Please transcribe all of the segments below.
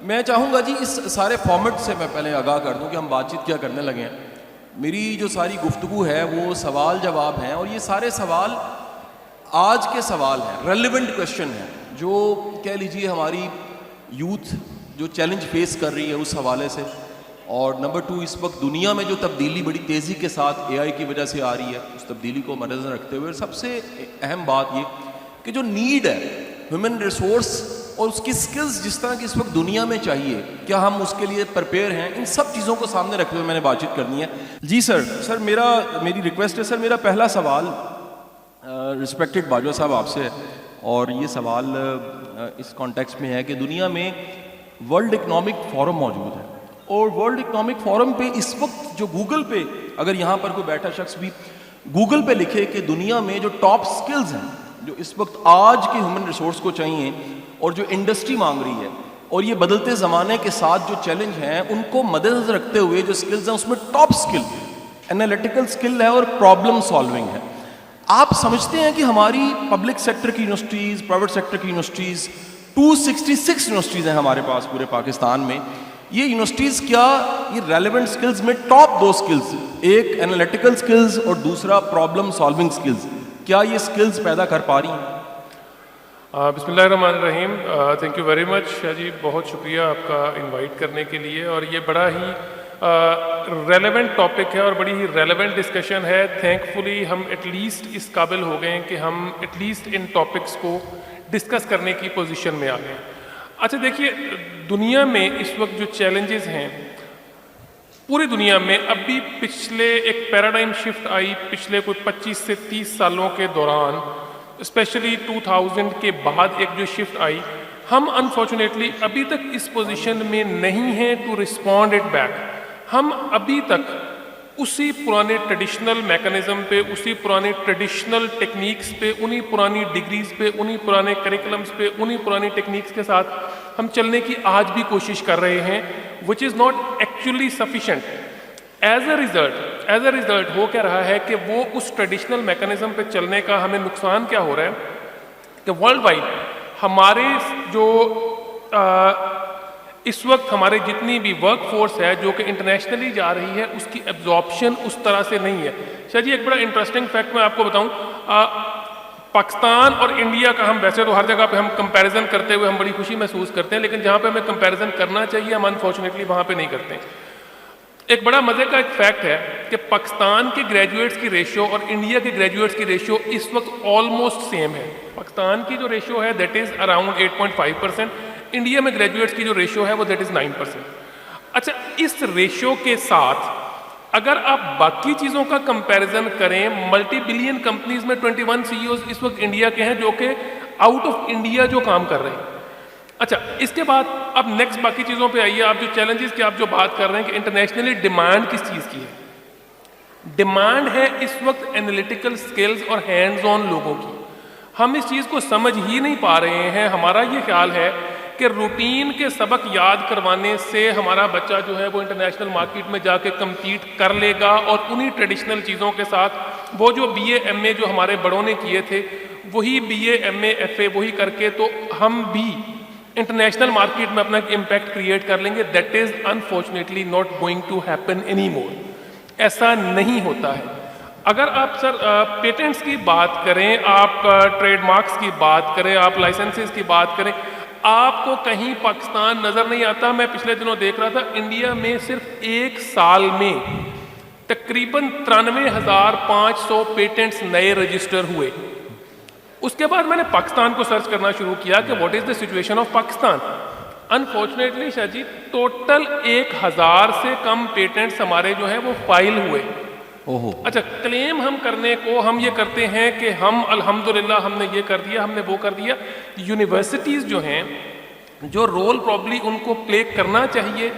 میں چاہوں گا جی اس سارے فارمیٹ سے میں پہلے آگاہ کر دوں کہ ہم بات چیت کیا کرنے لگے ہیں. میری جو ساری گفتگو ہے وہ سوال جواب ہیں, اور یہ سارے سوال آج کے سوال ہیں, ریلیونٹ کویشچن ہیں, جو کہہ لیجیے ہماری یوتھ جو چیلنج فیس کر رہی ہے اس حوالے سے. اور نمبر 2, اس وقت دنیا میں جو تبدیلی بڑی تیزی کے ساتھ اے آئی کی وجہ سے آ رہی ہے, اس تبدیلی کو مد نظر رکھتے ہوئے سب سے اہم بات یہ کہ جو نیڈ ہے ہیومن ریسورس اور اس کی سکلز جس طرح کی اس وقت دنیا میں چاہیے, کیا ہم اس کے لیے پریپیئر ہیں, ان سب چیزوں کو سامنے رکھتے ہوئے میں نے بات چیت کرنی ہے. جی سر میری ریکویسٹ ہے سر, میرا پہلا سوال رسپیکٹڈ باجوہ صاحب آپ سے ہے, اور یہ سوال اس کانٹیکسٹ میں ہے کہ دنیا میں ورلڈ اکنامک فورم موجود ہے, اور ورلڈ اکنامک فورم پہ اس وقت جو گوگل پہ, اگر یہاں پر کوئی بیٹھا شخص بھی گوگل پہ لکھے کہ دنیا میں جو ٹاپ سکلز ہیں جو اس وقت آج کے ہیومن ریسورس کو چاہیے اور جو انڈسٹری مانگ رہی ہے, اور یہ بدلتے زمانے کے ساتھ جو چیلنج ہیں ان کو مد نظر رکھتے ہوئے جو سکلز ہیں اس میں ٹاپ سکل انالیٹیکل سکل ہے اور پرابلم سالونگ ہے. آپ سمجھتے ہیں کہ ہماری پبلک سیکٹر کی یونیورسٹیز, پرائیویٹ سیکٹر کی یونیورسٹیز, 266 یونیورسٹیز ہیں ہمارے پاس پورے پاکستان میں, یہ یونیورسٹیز کیا یہ ریلیونٹ سکلز میں ٹاپ 2 سکلز, ایک انالیٹیکل سکلز اور دوسرا پرابلم سالونگ سکلز, کیا یہ سکلز پیدا کر پا رہی ہیں؟ بسم اللہ الرحمن الرحیم. تھینک یو ویری مچ شاہ جی, بہت شکریہ آپ کا انوائٹ کرنے کے لیے, اور یہ بڑا ہی ریلیونٹ ٹاپک ہے اور بڑی ہی ریلیونٹ ڈسکشن ہے. تھینک فلی ہم ایٹ لیسٹ اس قابل ہو گئے ہیں کہ ہم ایٹ لیسٹ ان ٹاپکس کو ڈسکس کرنے کی پوزیشن میں آ گئے. اچھا دیکھیے, دنیا میں اس وقت جو چیلنجز ہیں پوری دنیا میں, اب بھی پچھلے ایک پیراڈائم شفٹ آئی پچھلے کوئی 25 سے 30 سالوں کے دوران, اسپیشلی 2000 کے بعد ایک جو شفٹ آئی, ہم انفارچونیٹلی ابھی تک اس پوزیشن میں نہیں ہیں ٹو رسپونڈ اٹ بیک. ہم ابھی تک اسی پرانے ٹریڈیشنل میکانزم پہ, اسی پرانے ٹریڈیشنل ٹیکنیکس پہ, انہی پرانی ڈگریز پہ, انہی پرانے کریکولمس پہ, انہی پرانی ٹیکنیکس کے ساتھ ہم چلنے کی آج بھی کوشش کر رہے ہیں, which is not actually sufficient. As a result ہو کیا رہا ہے کہ وہ اس ٹریڈیشنل میکانزم پہ چلنے کا ہمیں نقصان کیا ہو رہا ہے کہ ورلڈ وائڈ ہمارے جو اس وقت ہمارے جتنی بھی ورک فورس ہے جو کہ انٹرنیشنلی جا رہی ہے, اس کی ایبزارپشن اس طرح سے نہیں ہے. شاہ جی ایک بڑا انٹرسٹنگ فیکٹ میں آپ کو بتاؤں, پاکستان اور انڈیا کا ہم ویسے تو ہر جگہ پہ ہم کمپیریزن کرتے ہوئے ہم بڑی خوشی محسوس کرتے ہیں, لیکن جہاں پہ ہمیں کمپیریزن کرنا چاہیے ہم انفارچونیٹلی وہاں پہ نہیں کرتے. ایک بڑا مزے کا ایک فیکٹ ہے کہ پاکستان کے گریجویٹس کی ریشو اور انڈیا کے گریجویٹس کی ریشو اس وقت آلموسٹ سیم ہے. پاکستان کی جو ریشو ہے دیٹ از اراؤنڈ 8.5%, انڈیا میں گریجویٹس کی جو ریشو ہے وہ دیٹ از 9%. اچھا, اس ریشو کے ساتھ اگر آپ باقی چیزوں کا کمپیریزن کریں, ملٹی بلین کمپنیز میں 21 CEOs اس وقت انڈیا کے ہیں جو کہ آؤٹ آف انڈیا جو کام کر رہے ہیں. اچھا, اس کے بعد اب نیکسٹ باقی چیزوں پہ آئیے. آپ جو چیلنجز کی آپ جو بات کر رہے ہیں کہ انٹرنیشنلی ڈیمانڈ کس چیز کی ہے, ڈیمانڈ ہے اس وقت انالیٹیکل سکلز اور ہینڈز آن لوگوں کی. ہم اس چیز کو سمجھ ہی نہیں پا رہے ہیں. ہمارا یہ خیال ہے کہ روٹین کے سبق یاد کروانے سے ہمارا بچہ جو ہے وہ انٹرنیشنل مارکیٹ میں جا کے کمپیٹ کر لے گا, اور انہی ٹریڈیشنل چیزوں کے ساتھ وہ جو BA MA جو ہمارے بڑوں نے کیے تھے وہی BA MA FA وہی کر کے تو ہم بھی انٹرنیشنل مارکیٹ میں اپنا امپیکٹ کریٹ کر لیں گے. That is unfortunately not going to happen anymore. ایسا نہیں ہوتا ہے. اگر آپ سر پیٹنٹس کی بات کریں, آپ ٹریڈ مارکس کی بات کریں, آپ لائسنسز کی بات کریں, آپ کو کہیں پاکستان نظر نہیں آتا. میں پچھلے دنوں دیکھ رہا تھا انڈیا میں صرف ایک سال میں تقریباً 93,500 پیٹنٹس نئے رجسٹر ہوئے. اس کے بعد میں نے پاکستان کو سرچ کرنا شروع کیا کہ what is the situation of Pakistan. Unfortunately Shah ji total 1,000 سے کم پیٹنٹس ہمارے جو ہیں وہ فائل ہوئے. اچھا, کلیم ہم کرنے کو ہم یہ کرتے ہیں کہ ہم الحمدللہ ہم نے یہ کر دیا, ہم نے وہ کر دیا. یونیورسٹیز جو ہیں جو رول پرابلی ان کو پلے کرنا چاہیے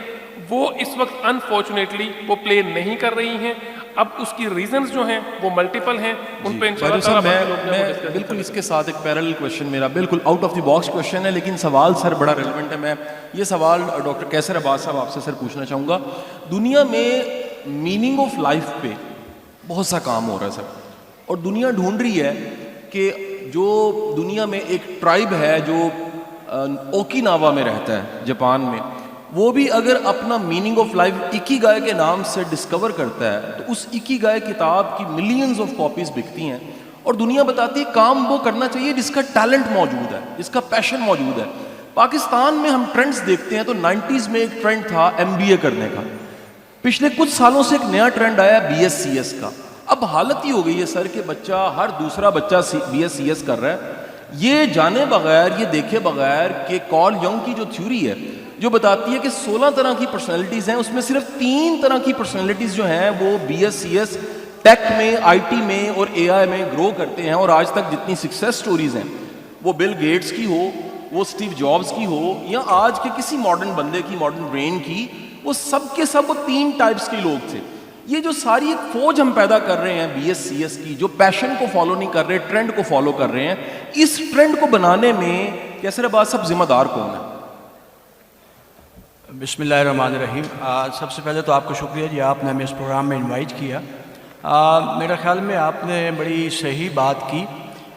وہ اس وقت انفارچونیٹلی وہ پلے نہیں کر رہی ہیں. اب اس کی ریزنز جو ہیں وہ ملٹیپل ہیں, ان پہ انشاءاللہ تعالیٰ میں بالکل اس کے ساتھ ایک پیرل کویشچن میرا بالکل out of the box question ہے, لیکن سوال سر بڑا ریلیونٹ ہے. میں یہ سوال ڈاکٹر کیسر عباس صاحب آپ سے سر پوچھنا چاہوں گا. دنیا میں میننگ آف لائف پہ بہت سا کام ہو رہا ہے سر, اور دنیا ڈھونڈ رہی ہے کہ جو دنیا میں ایک ٹرائب ہے جو اوکیناوا میں رہتا ہے جاپان میں, وہ بھی اگر اپنا میننگ آف لائف اکیگائے کے نام سے ڈسکور کرتا ہے تو اس اکیگائے کتاب کی ملینز آف کاپیز بکتی ہیں, اور دنیا بتاتی ہے کام وہ کرنا چاہیے جس کا ٹیلنٹ موجود ہے, جس کا پیشن موجود ہے. پاکستان میں ہم ٹرینڈز دیکھتے ہیں تو 90s میں ایک ٹرینڈ تھا MBA کرنے کا, پچھلے کچھ سالوں سے ایک نیا ٹرینڈ آیا BScs کا. اب حالت ہی ہو گئی ہے سر کہ بچہ, ہر دوسرا بچہ BScs کر رہا ہے, یہ جانے بغیر, یہ دیکھے بغیر کہ کارل یونگ کی جو تھیوری ہے جو بتاتی ہے کہ 16 طرح کی پرسنالٹیز ہیں, اس میں صرف 3 طرح کی پرسنالٹیز جو ہیں وہ BScs ٹیک میں, IT میں اور AI میں گرو کرتے ہیں. اور آج تک جتنی سکسیس سٹوریز ہیں, وہ بل گیٹس کی ہو, وہ اسٹیو جابز کی ہو, یا آج کے کسی ماڈرن بندے کی, ماڈرن برین کی, وہ سب کے سب 3 ٹائپس کے لوگ تھے. یہ جو ساری ایک فوج ہم پیدا کر رہے ہیں BScs کی, جو پیشن کو فالو نہیں کر رہے, ٹرینڈ کو فالو کر رہے ہیں, اس ٹرینڈ کو بنانے میں کیسر عباس صاحب ذمہ دار کون ہے؟ بسم اللہ الرحمن الرحیم. سب سے پہلے تو آپ کو شکریہ جی, آپ نے ہمیں اس پروگرام میں انوائٹ کیا. میرا خیال میں آپ نے بڑی صحیح بات کی.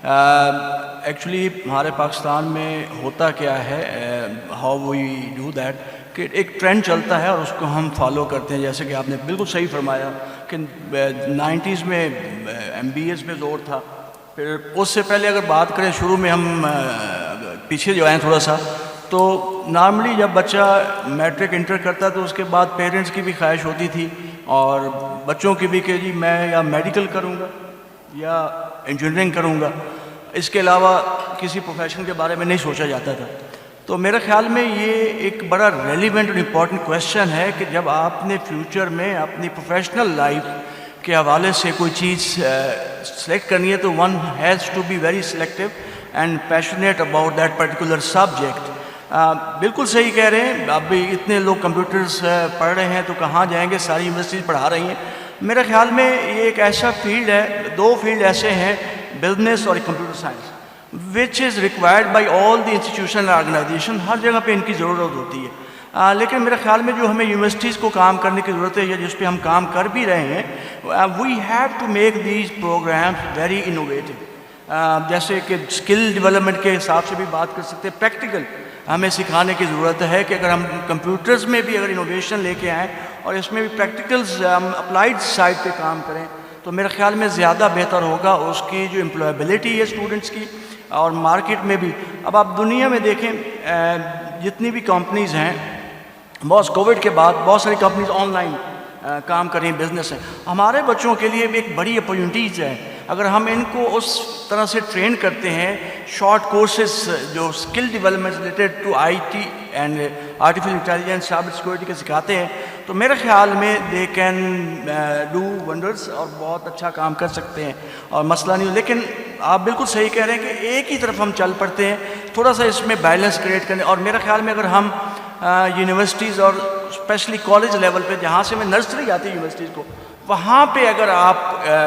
ایکچولی ہمارے پاکستان میں ہوتا کیا ہے, ہاؤ وی ڈو دیٹ, کہ ایک ٹرینڈ چلتا ہے اور اس کو ہم فالو کرتے ہیں. جیسے کہ آپ نے بالکل صحیح فرمایا کہ 90s میں MBAs میں زور تھا. پھر اس سے پہلے اگر بات کریں, شروع میں ہم پیچھے جو آئیں تھوڑا سا, تو نارملی جب بچہ میٹرک انٹر کرتا ہے تو اس کے بعد پیرنٹس کی بھی خواہش ہوتی تھی اور بچوں کی بھی کہ جی میں یا میڈیکل کروں گا یا انجینئرنگ کروں گا, اس کے علاوہ کسی پروفیشن کے بارے میں نہیں سوچا جاتا تھا. تو میرے خیال میں یہ ایک بڑا ریلیونٹ اور امپورٹنٹ کویشچن ہے کہ جب آپ نے فیوچر میں اپنی پروفیشنل لائف کے حوالے سے کوئی چیز سلیکٹ کرنی ہے تو one has to be very selective and passionate about that particular subject. بالکل صحیح کہہ رہے ہیں, اب بھی اتنے لوگ کمپیوٹرز پڑھ رہے ہیں تو کہاں جائیں گے, ساری یونیورسٹیز پڑھا رہی ہیں. میرے خیال میں یہ ایک ایسا فیلڈ ہے, 2 فیلڈ ایسے ہیں, بزنس اور computer science, which is required by all the institution and organization. ہر جگہ پہ ان کی ضرورت ہوتی ہے. لیکن میرے خیال میں جو ہمیں یونیورسٹیز کو کام کرنے کی ضرورت ہے یا جس پہ ہم کام کر بھی رہے ہیں, we have to make these programs very innovative. جیسے کہ اسکل ڈیولپمنٹ کے حساب سے بھی بات کر سکتے ہیں, پریکٹیکل ہمیں سکھانے کی ضرورت ہے کہ اگر ہم کمپیوٹرز میں بھی اگر انوویشن لے کے آئیں اور اس میں بھی پریکٹیکلز ہم اپلائیڈ سائڈ پہ کام کریں تو میرے خیال میں زیادہ بہتر ہوگا. اس کی جو امپلائبلٹی ہے اسٹوڈنٹس کی اور مارکیٹ میں بھی. اب آپ دنیا میں دیکھیں جتنی بھی کمپنیز ہیں, بہت کووڈ کے بعد بہت ساری کمپنیز آن لائن کام کر رہی ہیں, بزنس ہیں. ہمارے بچوں کے لیے بھی ایک بڑی اپرچونیٹیز ہے اگر ہم ان کو اس طرح سے ٹرین کرتے ہیں, شارٹ کورسز جو skill development related to IT and artificial intelligence, cyber security کے سکھاتے ہیں تو میرے خیال میں دے کین ڈو ونڈرس اور بہت اچھا کام کر سکتے ہیں اور مسئلہ نہیں. لیکن آپ بالکل صحیح کہہ رہے ہیں کہ ایک ہی طرف ہم چل پڑتے ہیں, تھوڑا سا اس میں بیلنس کریٹ کرنے. اور میرے خیال میں اگر ہم یونیورسٹیز اور اسپیشلی کالج لیول پہ, جہاں سے میں نرسری آتی ہے یونیورسٹیز کو, وہاں پہ اگر آپ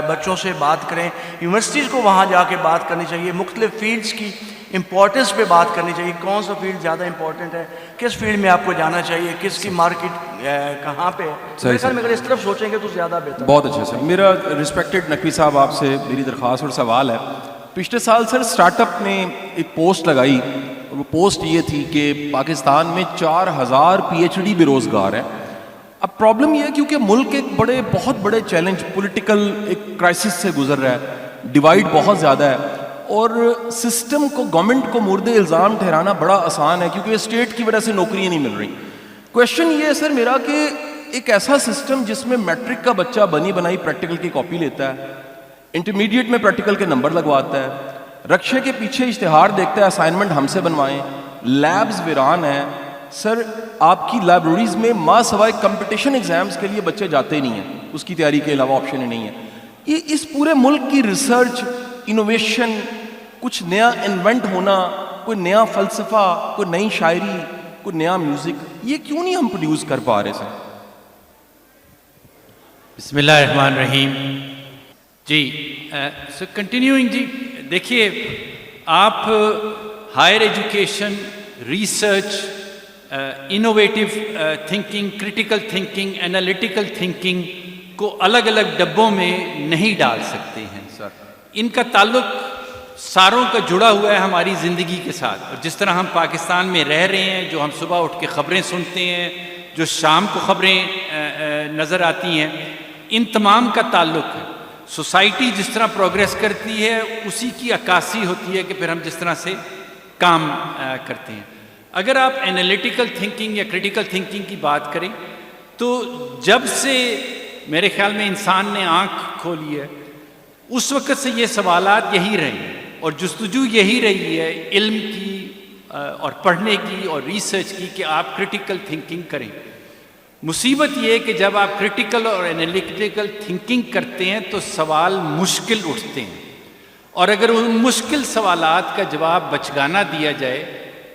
بچوں سے بات کریں, یونیورسٹیز کو وہاں جا کے بات کرنی چاہیے, مختلف فیلڈس کی امپورٹنس پہ بات کرنی چاہیے, کون سا فیلڈ زیادہ امپورٹنٹ ہے, کس فیلڈ میں آپ کو جانا چاہیے, کس کی مارکیٹ کہاں پہ ہے. میرے خیال میں اگر اس طرف سوچیں گے تو زیادہ بہتر. بہت اچھا سر. میرا رسپیکٹڈ نقوی صاحب آپ سے میری درخواست اور سوال ہے. پچھلے سال سر اسٹارٹ اپ نے ایک پوسٹ لگائی, اور وہ پوسٹ یہ تھی کہ پاکستان میں 4000 PhD بے روزگار ہیں. اب پرابلم یہ ہے کیونکہ ملک ایک بہت بڑے چیلنج, پولیٹیکل ایک کرائسس سے گزر رہا ہے, ڈیوائڈ بہت زیادہ ہے, اور سسٹم کو, گورنمنٹ کو مورد الزام ٹھہرانا بڑا آسان ہے کیونکہ اسٹیٹ کی وجہ سے نوکریاں نہیں مل رہی. کویشچن یہ ہے سر میرا کہ ایک ایسا سسٹم جس میں میٹرک کا بچہ بنی بنائی پریکٹیکل کی کاپی لیتا ہے, انٹرمیڈیٹ میں پریکٹیکل کے نمبر لگواتا ہے, رکشے کے پیچھے اشتہار دیکھتا ہے اسائنمنٹ ہم سے بنوائیں, لیبز ویران ہیں. سر آپ کی لائبریریز میں ماں سوائے کمپٹیشن ایگزامز کے لیے بچے جاتے نہیں ہیں, اس کی تیاری کے علاوہ آپشن ہی نہیں ہے. یہ اس پورے ملک کی ریسرچ, انوویشن, کچھ نیا انوینٹ ہونا, کوئی نیا فلسفہ, کوئی نئی شاعری, کوئی نیا میوزک, یہ کیوں نہیں ہم پروڈیوس کر پا رہے سر؟ بسم اللہ الرحمن الرحیم. جی سو کنٹینیوئنگ جی, دیکھیے آپ higher education, research, innovative thinking, critical thinking, analytical thinking کو الگ الگ ڈبوں میں نہیں ڈال سکتے ہیں سر. ان کا تعلق ساروں کا جڑا ہوا ہے ہماری زندگی کے ساتھ. اور جس طرح ہم پاکستان میں رہ رہے ہیں, جو ہم صبح اٹھ کے خبریں سنتے ہیں, جو شام کو خبریں نظر آتی ہیں, ان تمام کا تعلق ہے. سوسائٹی جس طرح پروگریس کرتی ہے اسی کی عکاسی ہوتی ہے کہ پھر ہم جس طرح سے کام کرتے ہیں. اگر آپ انالیٹیکل تھنکنگ یا کریٹیکل تھنکنگ کی بات کریں تو جب سے میرے خیال میں انسان نے آنکھ کھولی ہے اس وقت سے یہ سوالات یہی رہے ہیں اور جستجو یہی رہی ہے علم کی اور پڑھنے کی اور ریسرچ کی کہ آپ کریٹیکل تھنکنگ کریں. مصیبت یہ ہے کہ جب آپ کریٹیکل اور انالیٹیکل تھنکنگ کرتے ہیں تو سوال مشکل اٹھتے ہیں, اور اگر ان مشکل سوالات کا جواب بچگانہ دیا جائے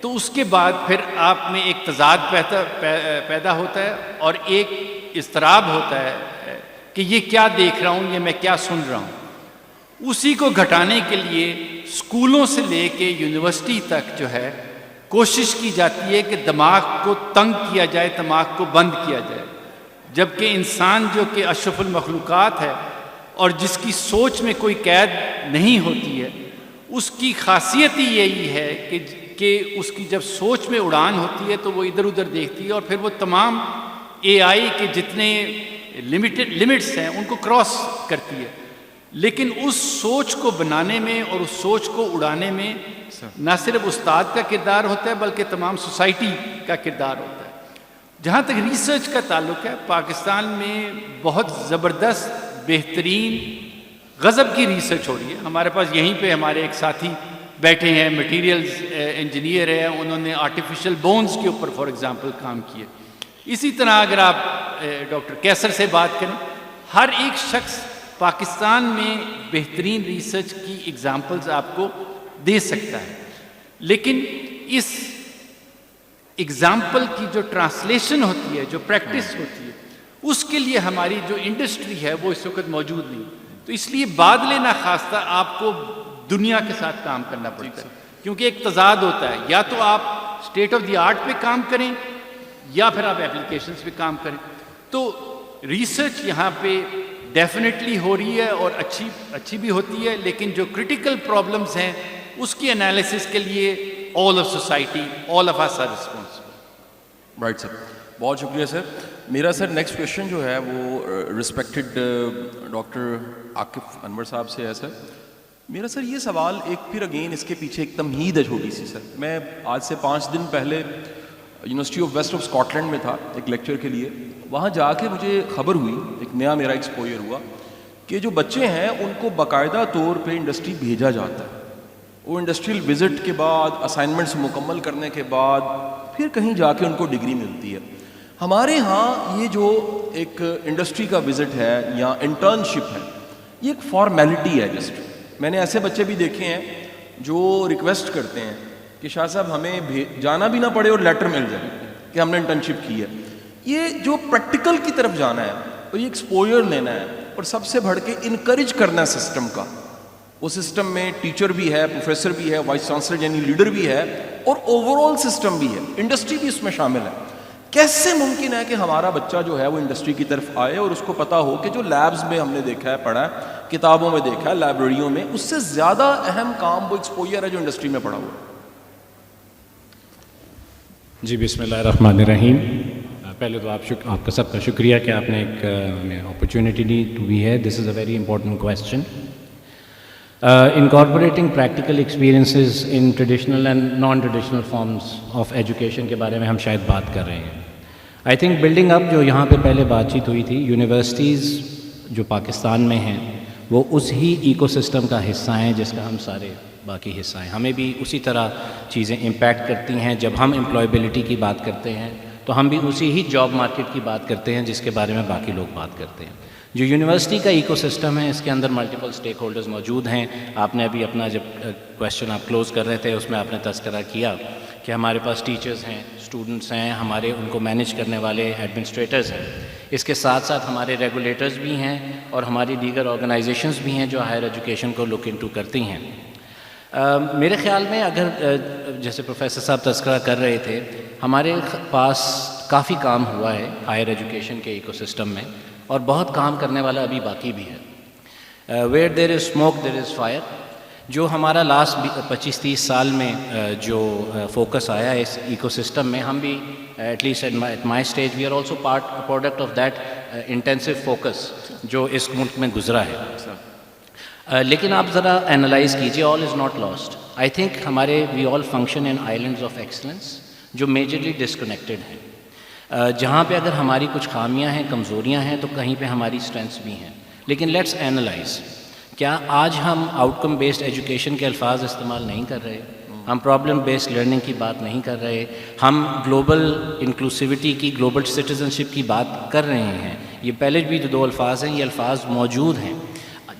تو اس کے بعد پھر آپ میں ایک تضاد پیدا ہوتا ہے اور ایک اضطراب ہوتا ہے کہ یہ کیا دیکھ رہا ہوں, یہ میں کیا سن رہا ہوں. اسی کو گھٹانے کے لیے اسکولوں سے لے کے یونیورسٹی تک جو ہے کوشش کی جاتی ہے کہ دماغ کو تنگ کیا جائے, دماغ کو بند کیا جائے, جبکہ انسان جو کہ اشرف المخلوقات ہے اور جس کی سوچ میں کوئی قید نہیں ہوتی ہے, اس کی خاصیت ہی یہی ہے کہ اس کی جب سوچ میں اڑان ہوتی ہے تو وہ ادھر ادھر دیکھتی ہے اور پھر وہ تمام اے آئی کے جتنے لمٹس ہیں ان کو کراس کرتی ہے. لیکن اس سوچ کو بنانے میں اور اس سوچ کو اڑانے میں نہ صرف استاد کا کردار ہوتا ہے بلکہ تمام سوسائٹی کا کردار ہوتا ہے. جہاں تک ریسرچ کا تعلق ہے, پاکستان میں بہت زبردست بہترین غضب کی ریسرچ ہو رہی ہے. ہمارے پاس یہیں پہ ہمارے ایک ساتھی بیٹھے ہیں, مٹیریلز انجینئر ہیں, انہوں نے آرٹیفیشل بونز کے اوپر فار ایگزامپل کام کیے. اسی طرح اگر آپ ڈاکٹر کیسر سے بات کریں, ہر ایک شخص پاکستان میں بہترین ریسرچ کی ایگزامپلز آپ کو دے سکتا ہے, لیکن اس ایگزامپل کی جو ٹرانسلیشن ہوتی ہے, جو پریکٹس ہوتی ہے, اس کے لیے ہماری جو انڈسٹری ہے وہ اس وقت موجود نہیں. تو اس لیے بادلے نہ خواستہ آپ کو دنیا کے ساتھ کام کرنا پڑتا ہے, کیونکہ ایک تضاد ہوتا ہے, یا تو آپ اسٹیٹ آف دی آرٹ پہ کام کریں یا پھر آپ اپلیکیشنز پہ کام کریں. تو ریسرچ یہاں پہ ڈیفینیٹلی ہو رہی ہے اور اچھی بھی ہوتی ہے, لیکن جو کرٹیکل پرابلمز ہیں اس کی انالیسس کے لیے all of society, all of us are responsible. Right sir, بہت شکریہ سر. میرا سر نیکسٹ کویشچن جو ہے وہ رسپیکٹڈ ڈاکٹر عاقف انور صاحب سے ہے. سر میرا سر یہ سوال ایک پھر اگین اس کے پیچھے ایک تمہید ہے چھوٹی سی. سر میں آج سے 5 دن پہلے university of west of Scotland میں تھا ایک لیکچر کے لیے. وہاں جا کے مجھے خبر ہوئی, ایک نیا میرا ایکسپوئر ہوا کہ جو بچے ہیں ان کو باقاعدہ طور پہ انڈسٹری بھیجا جاتا ہے. وہ انڈسٹریل وزٹ کے بعد, اسائنمنٹس مکمل کرنے کے بعد پھر کہیں جا کے ان کو ڈگری ملتی ہے. ہمارے ہاں یہ جو ایک انڈسٹری کا وزٹ ہے یا انٹرنشپ ہے, یہ ایک فارمیلٹی ہے جسٹ. میں نے ایسے بچے بھی دیکھے ہیں جو ریکویسٹ کرتے ہیں کہ شاہ صاحب ہمیں جانا بھی نہ پڑے اور لیٹر مل جائے کہ ہم نے انٹرنشپ کی ہے. یہ جو پریکٹیکل کی طرف جانا ہے اور یہ ایکسپوئر لینا ہے اور سب سے بڑھ کے انکریج کرنا ہے سسٹم کا. وہ سسٹم میں ٹیچر بھی ہے, پروفیسر بھی ہے, وائس چانسلر یعنی لیڈر بھی ہے, اور اوور آل سسٹم بھی ہے, انڈسٹری بھی اس میں شامل ہے. کیسے ممکن ہے کہ ہمارا بچہ جو ہے وہ انڈسٹری کی طرف آئے اور اس کو پتا ہو کہ جو لیبز میں ہم نے دیکھا ہے, پڑھا ہے, کتابوں میں دیکھا ہے, لائبریریوں میں, اس سے زیادہ اہم کام وہ ایکسپوئر ہے جو انڈسٹری میں پڑھا ہوا ہے. جی بسم اللہ الرحمن الرحیم. پہلے تو آپ کا سب کا شکریہ کہ آپ نے ایک ہمیں اپرچونیٹی دی ٹو بی ہے. This is a very important question. Incorporating practical experiences in traditional and non traditional forms of education کے بارے میں ہم شاید بات کر رہے ہیں. آئی تھنک بلڈنگ اپ جو یہاں پہ پہلے بات چیت ہوئی تھی, یونیورسٹیز جو پاکستان میں ہیں وہ اس ہی ایکو سسٹم کا حصہ ہیں جس کا ہم سارے باقی حصہ ہیں. ہمیں بھی اسی طرح چیزیں امپیکٹ کرتی ہیں. جب ہم امپلائبلٹی کی بات کرتے ہیں تو ہم بھی اسی ہی جاب مارکیٹ کی بات کرتے ہیں جس کے بارے میں باقی لوگ بات کرتے ہیں. جو یونیورسٹی کا ایکو سسٹم ہے اس کے اندر ملٹیپل اسٹیک ہولڈرز موجود ہیں. آپ نے ابھی اپنا جب کویشچن آپ کلوز کر رہے تھے اس میں آپ نے تذکرہ کیا کہ ہمارے پاس ٹیچرز ہیں, اسٹوڈنٹس ہیں, ہمارے ان کو مینیج کرنے والے ایڈمنسٹریٹرز ہیں. اس کے ساتھ ساتھ ہمارے ریگولیٹرز بھی ہیں اور ہماری دیگر آرگنائزیشنز بھی ہیں جو ہائر ایجوکیشن کو لک انٹو کرتی ہیں. میرے خیال میں اگر جیسے پروفیسر صاحب تذکرہ کر رہے تھے, ہمارے پاس کافی کام ہوا ہے ہائر ایجوکیشن کے ایکو سسٹم میں اور بہت کام کرنے والا ابھی باقی بھی ہے. Where there is smoke there is fire. جو ہمارا لاسٹ 25-30 سال میں جو فوکس آیا ہے اس ایکو سسٹم میں، ہم بھی at least at my stage we are also product of that intensive focus جو اس ملک میں گزرا ہے. لیکن آپ ذرا اینالائز کیجیے، all is not lost. I think ہمارے we all function in islands of excellence جو میجرلی ڈسکنیکٹڈ ہیں، جہاں پہ اگر ہماری کچھ خامیاں ہیں، کمزوریاں ہیں، تو کہیں پہ ہماری اسٹرینثs بھی ہیں. لیکن لیٹس اینالائز، کیا آج ہم آؤٹ کم بیسڈ ایجوکیشن کے الفاظ استعمال نہیں کر رہے؟ ہم پرابلم بیسڈ لرننگ کی بات نہیں کر رہے؟ ہم گلوبل انکلوسیوٹی کی، گلوبل سٹیزنشپ کی بات کر رہے ہیں؟ یہ پہلے بھی جو 2 الفاظ ہیں، یہ الفاظ موجود ہیں.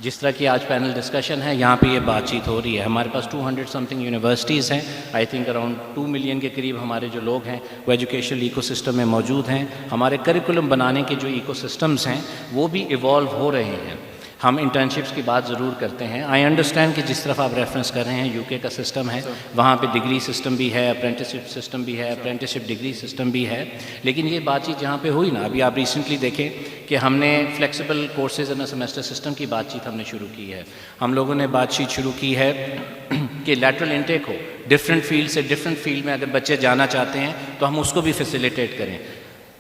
جس طرح کہ آج پینل ڈسکشن ہے، یہاں پہ یہ بات چیت ہو رہی ہے. ہمارے پاس 200 سمتھنگ یونیورسٹیز ہیں. آئی تھنک اراؤنڈ 2 ملین کے قریب ہمارے جو لوگ ہیں وہ ایجوکیشنل ایکو سسٹم میں موجود ہیں. ہمارے کریکولم بنانے کے جو ایکو سسٹمز ہیں وہ بھی ایوالو ہو رہے ہیں. ہم انٹرنشپس کی بات ضرور کرتے ہیں. آئی انڈرسٹینڈ کہ جس طرف آپ ریفرنس کر رہے ہیں UK کا سسٹم ہے، وہاں پہ ڈگری سسٹم بھی ہے، اپرینٹسشپ سسٹم بھی ہے، اپرینٹسشپ ڈگری سسٹم بھی ہے. لیکن یہ بات چیت جہاں پہ ہوئی نا، ابھی آپ ریسنٹلی دیکھیں کہ ہم نے flexible courses in semester system کی بات چیت ہم نے شروع کی ہے. ہم لوگوں نے بات چیت شروع کی ہے کہ لیٹرل انٹیک ہو، ڈفرینٹ فیلڈ سے ڈفرینٹ فیلڈ میں اگر بچے جانا چاہتے ہیں تو ہم اس کو بھی فیسیلیٹیٹ کریں.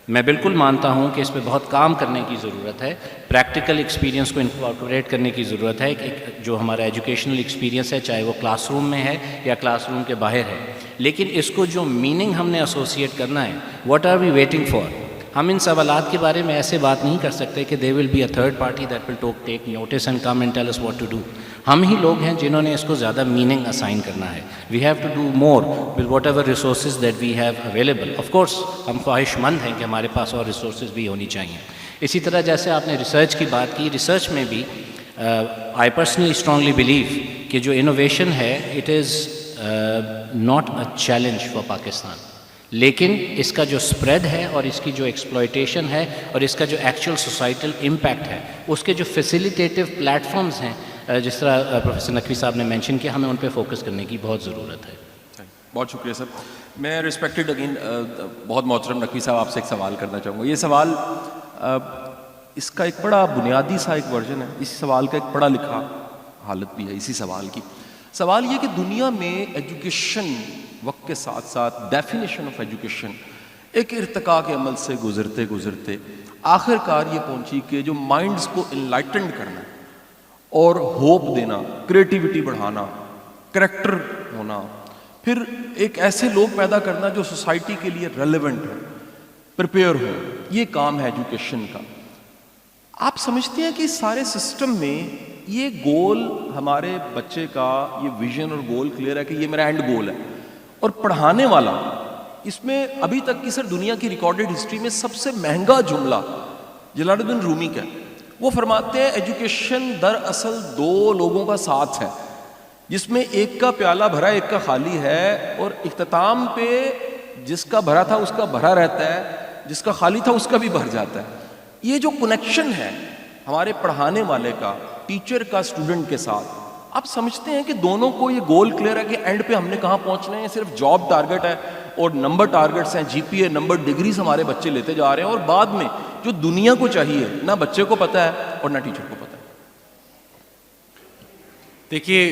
میں بالکل مانتا ہوں کہ اس پہ بہت کام کرنے کی ضرورت ہے. پریکٹیکل ایکسپیرینس کو انکارپوریٹ کرنے کی ضرورت ہے کہ جو ہمارا ایجوکیشنل ایکسپیرینس ہے، چاہے وہ کلاس روم میں ہے یا کلاس روم کے باہر ہے، لیکن اس کو جو میننگ ہم نے ایسوسیٹ کرنا ہے، what are we waiting for? ہم ان سوالات کے بارے میں ایسے بات نہیں کر سکتے کہ they will be a third party that will take notice and come and tell us what to do. ہم ہی لوگ ہیں جنہوں نے اس کو زیادہ میننگ اسائن کرنا ہے. We have to do more with whatever resources that we have available. Of course ہم خواہش مند ہیں کہ ہمارے پاس اور ریسورسز بھی ہونی چاہیے. اسی طرح جیسے آپ نے ریسرچ کی بات کی، ریسرچ میں بھی آئی پرسنلی اسٹرانگلی بلیو کہ جو انوویشن ہے it is not a challenge for Pakistan, لیکن اس کا جو سپریڈ ہے اور اس کی جو ایکسپلائٹیشن ہے اور اس کا جو ایکچوئل سوسائٹل امپیکٹ ہے، اس کے جو فیسیلیٹیٹیو پلیٹ فارمز ہیں، جس طرح پروفیسر نقوی صاحب نے مینشن کیا، ہمیں ان پہ فوکس کرنے کی بہت ضرورت ہے. بہت شکریہ سر. میں ریسپیکٹڈ اگین بہت محترم نقوی صاحب آپ سے ایک سوال کرنا چاہوں گا. یہ سوال اس کا ایک بڑا بنیادی سا ایک ورژن ہے. اس سوال کا ایک پڑھا لکھا حالت بھی ہے اسی سوال کی. سوال یہ کہ دنیا میں ایجوکیشن وقت کے ساتھ ساتھ ڈیفینیشن آف ایجوکیشن ایک ارتقاء کے عمل سے گزرتے گزرتے آخر کار یہ پہنچی کہ جو مائنڈز کو انلائٹنڈ کرنا اور ہوپ دینا، کریٹیوٹی بڑھانا، کریکٹر ہونا، پھر ایک ایسے لوگ پیدا کرنا جو سوسائٹی کے لیے ریلیونٹ ہو، پریپیئر ہو، یہ کام ہے ایجوکیشن کا. آپ سمجھتے ہیں کہ اس سارے سسٹم میں یہ گول ہمارے بچے کا، یہ ویژن اور گول کلیئر ہے کہ یہ میرا اینڈ گول ہے، اور پڑھانے والا اس میں ابھی تک کی سر دنیا کی ریکارڈڈ ہسٹری میں سب سے مہنگا جملہ جلال الدین رومی کا ہے. وہ فرماتے ہیں ایجوکیشن دراصل 2 لوگوں کا ساتھ ہے جس میں ایک کا پیالہ بھرا ایک کا خالی ہے، اور اختتام پہ جس کا بھرا تھا اس کا بھرا رہتا ہے، جس کا خالی تھا اس کا بھی بھر جاتا ہے. یہ جو کنیکشن ہے ہمارے پڑھانے والے کا، ٹیچر کا اسٹوڈنٹ کے ساتھ، آپ سمجھتے ہیں کہ دونوں کو یہ گول کلیئر ہے کہ اینڈ پہ ہم نے کہاں پہنچنا ہے؟ صرف جاب ٹارگٹ ہے اور نمبر ٹارگٹس ہیں، جی پی اے نمبر ڈگریز ہمارے بچے لیتے جا رہے ہیں، اور بعد میں جو دنیا کو چاہیے نہ بچے کو پتہ ہے اور نہ ٹیچر کو پتہ ہے. دیکھیے،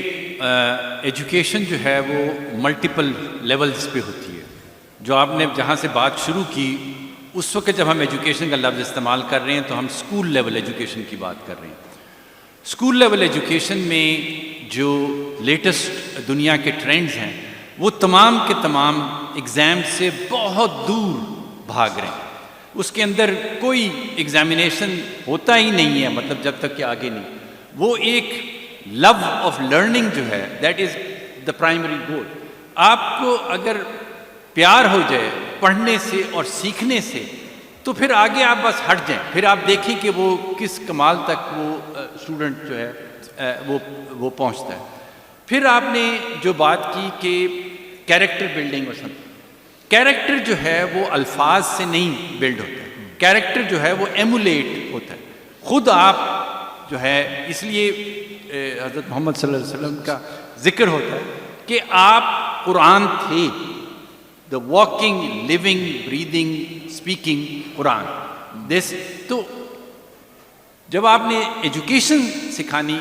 ایجوکیشن جو ہے وہ ملٹیپل لیولز پہ ہوتی ہے. جو آپ نے جہاں سے بات شروع کی، اس وقت جب ہم ایجوکیشن کا لفظ استعمال کر رہے ہیں تو ہم اسکول لیول ایجوکیشن کی بات کر رہے ہیں. اسکول لیول ایجوکیشن میں جو لیٹسٹ دنیا کے ٹرینڈز ہیں وہ تمام کے تمام ایگزام سے بہت دور بھاگ رہے ہیں. اس کے اندر کوئی ایگزامینیشن ہوتا ہی نہیں ہے، مطلب جب تک کہ آگے نہیں. وہ ایک لو آف لرننگ جو ہے that is the primary goal. آپ کو اگر پیار ہو جائے پڑھنے سے اور سیکھنے سے تو پھر آگے آپ بس ہٹ جائیں، پھر آپ دیکھیں کہ وہ کس کمال تک وہ اسٹوڈنٹ جو ہے وہ پہنچتا ہے. پھر آپ نے جو بات کی کہ کیریکٹر بلڈنگ اور سم، کیریکٹر جو ہے وہ الفاظ سے نہیں بلڈ ہوتا ہے. کیریکٹر جو ہے وہ ایمولیٹ ہوتا ہے. خود آپ جو ہے، اس لیے حضرت محمد صلی اللہ علیہ وسلم کا ذکر ہوتا ہے کہ آپ قرآن تھے، دا واکنگ لیونگ بریدنگ اسپیکنگ قرآن. دس تو جب آپ نے ایجوکیشن سکھانی،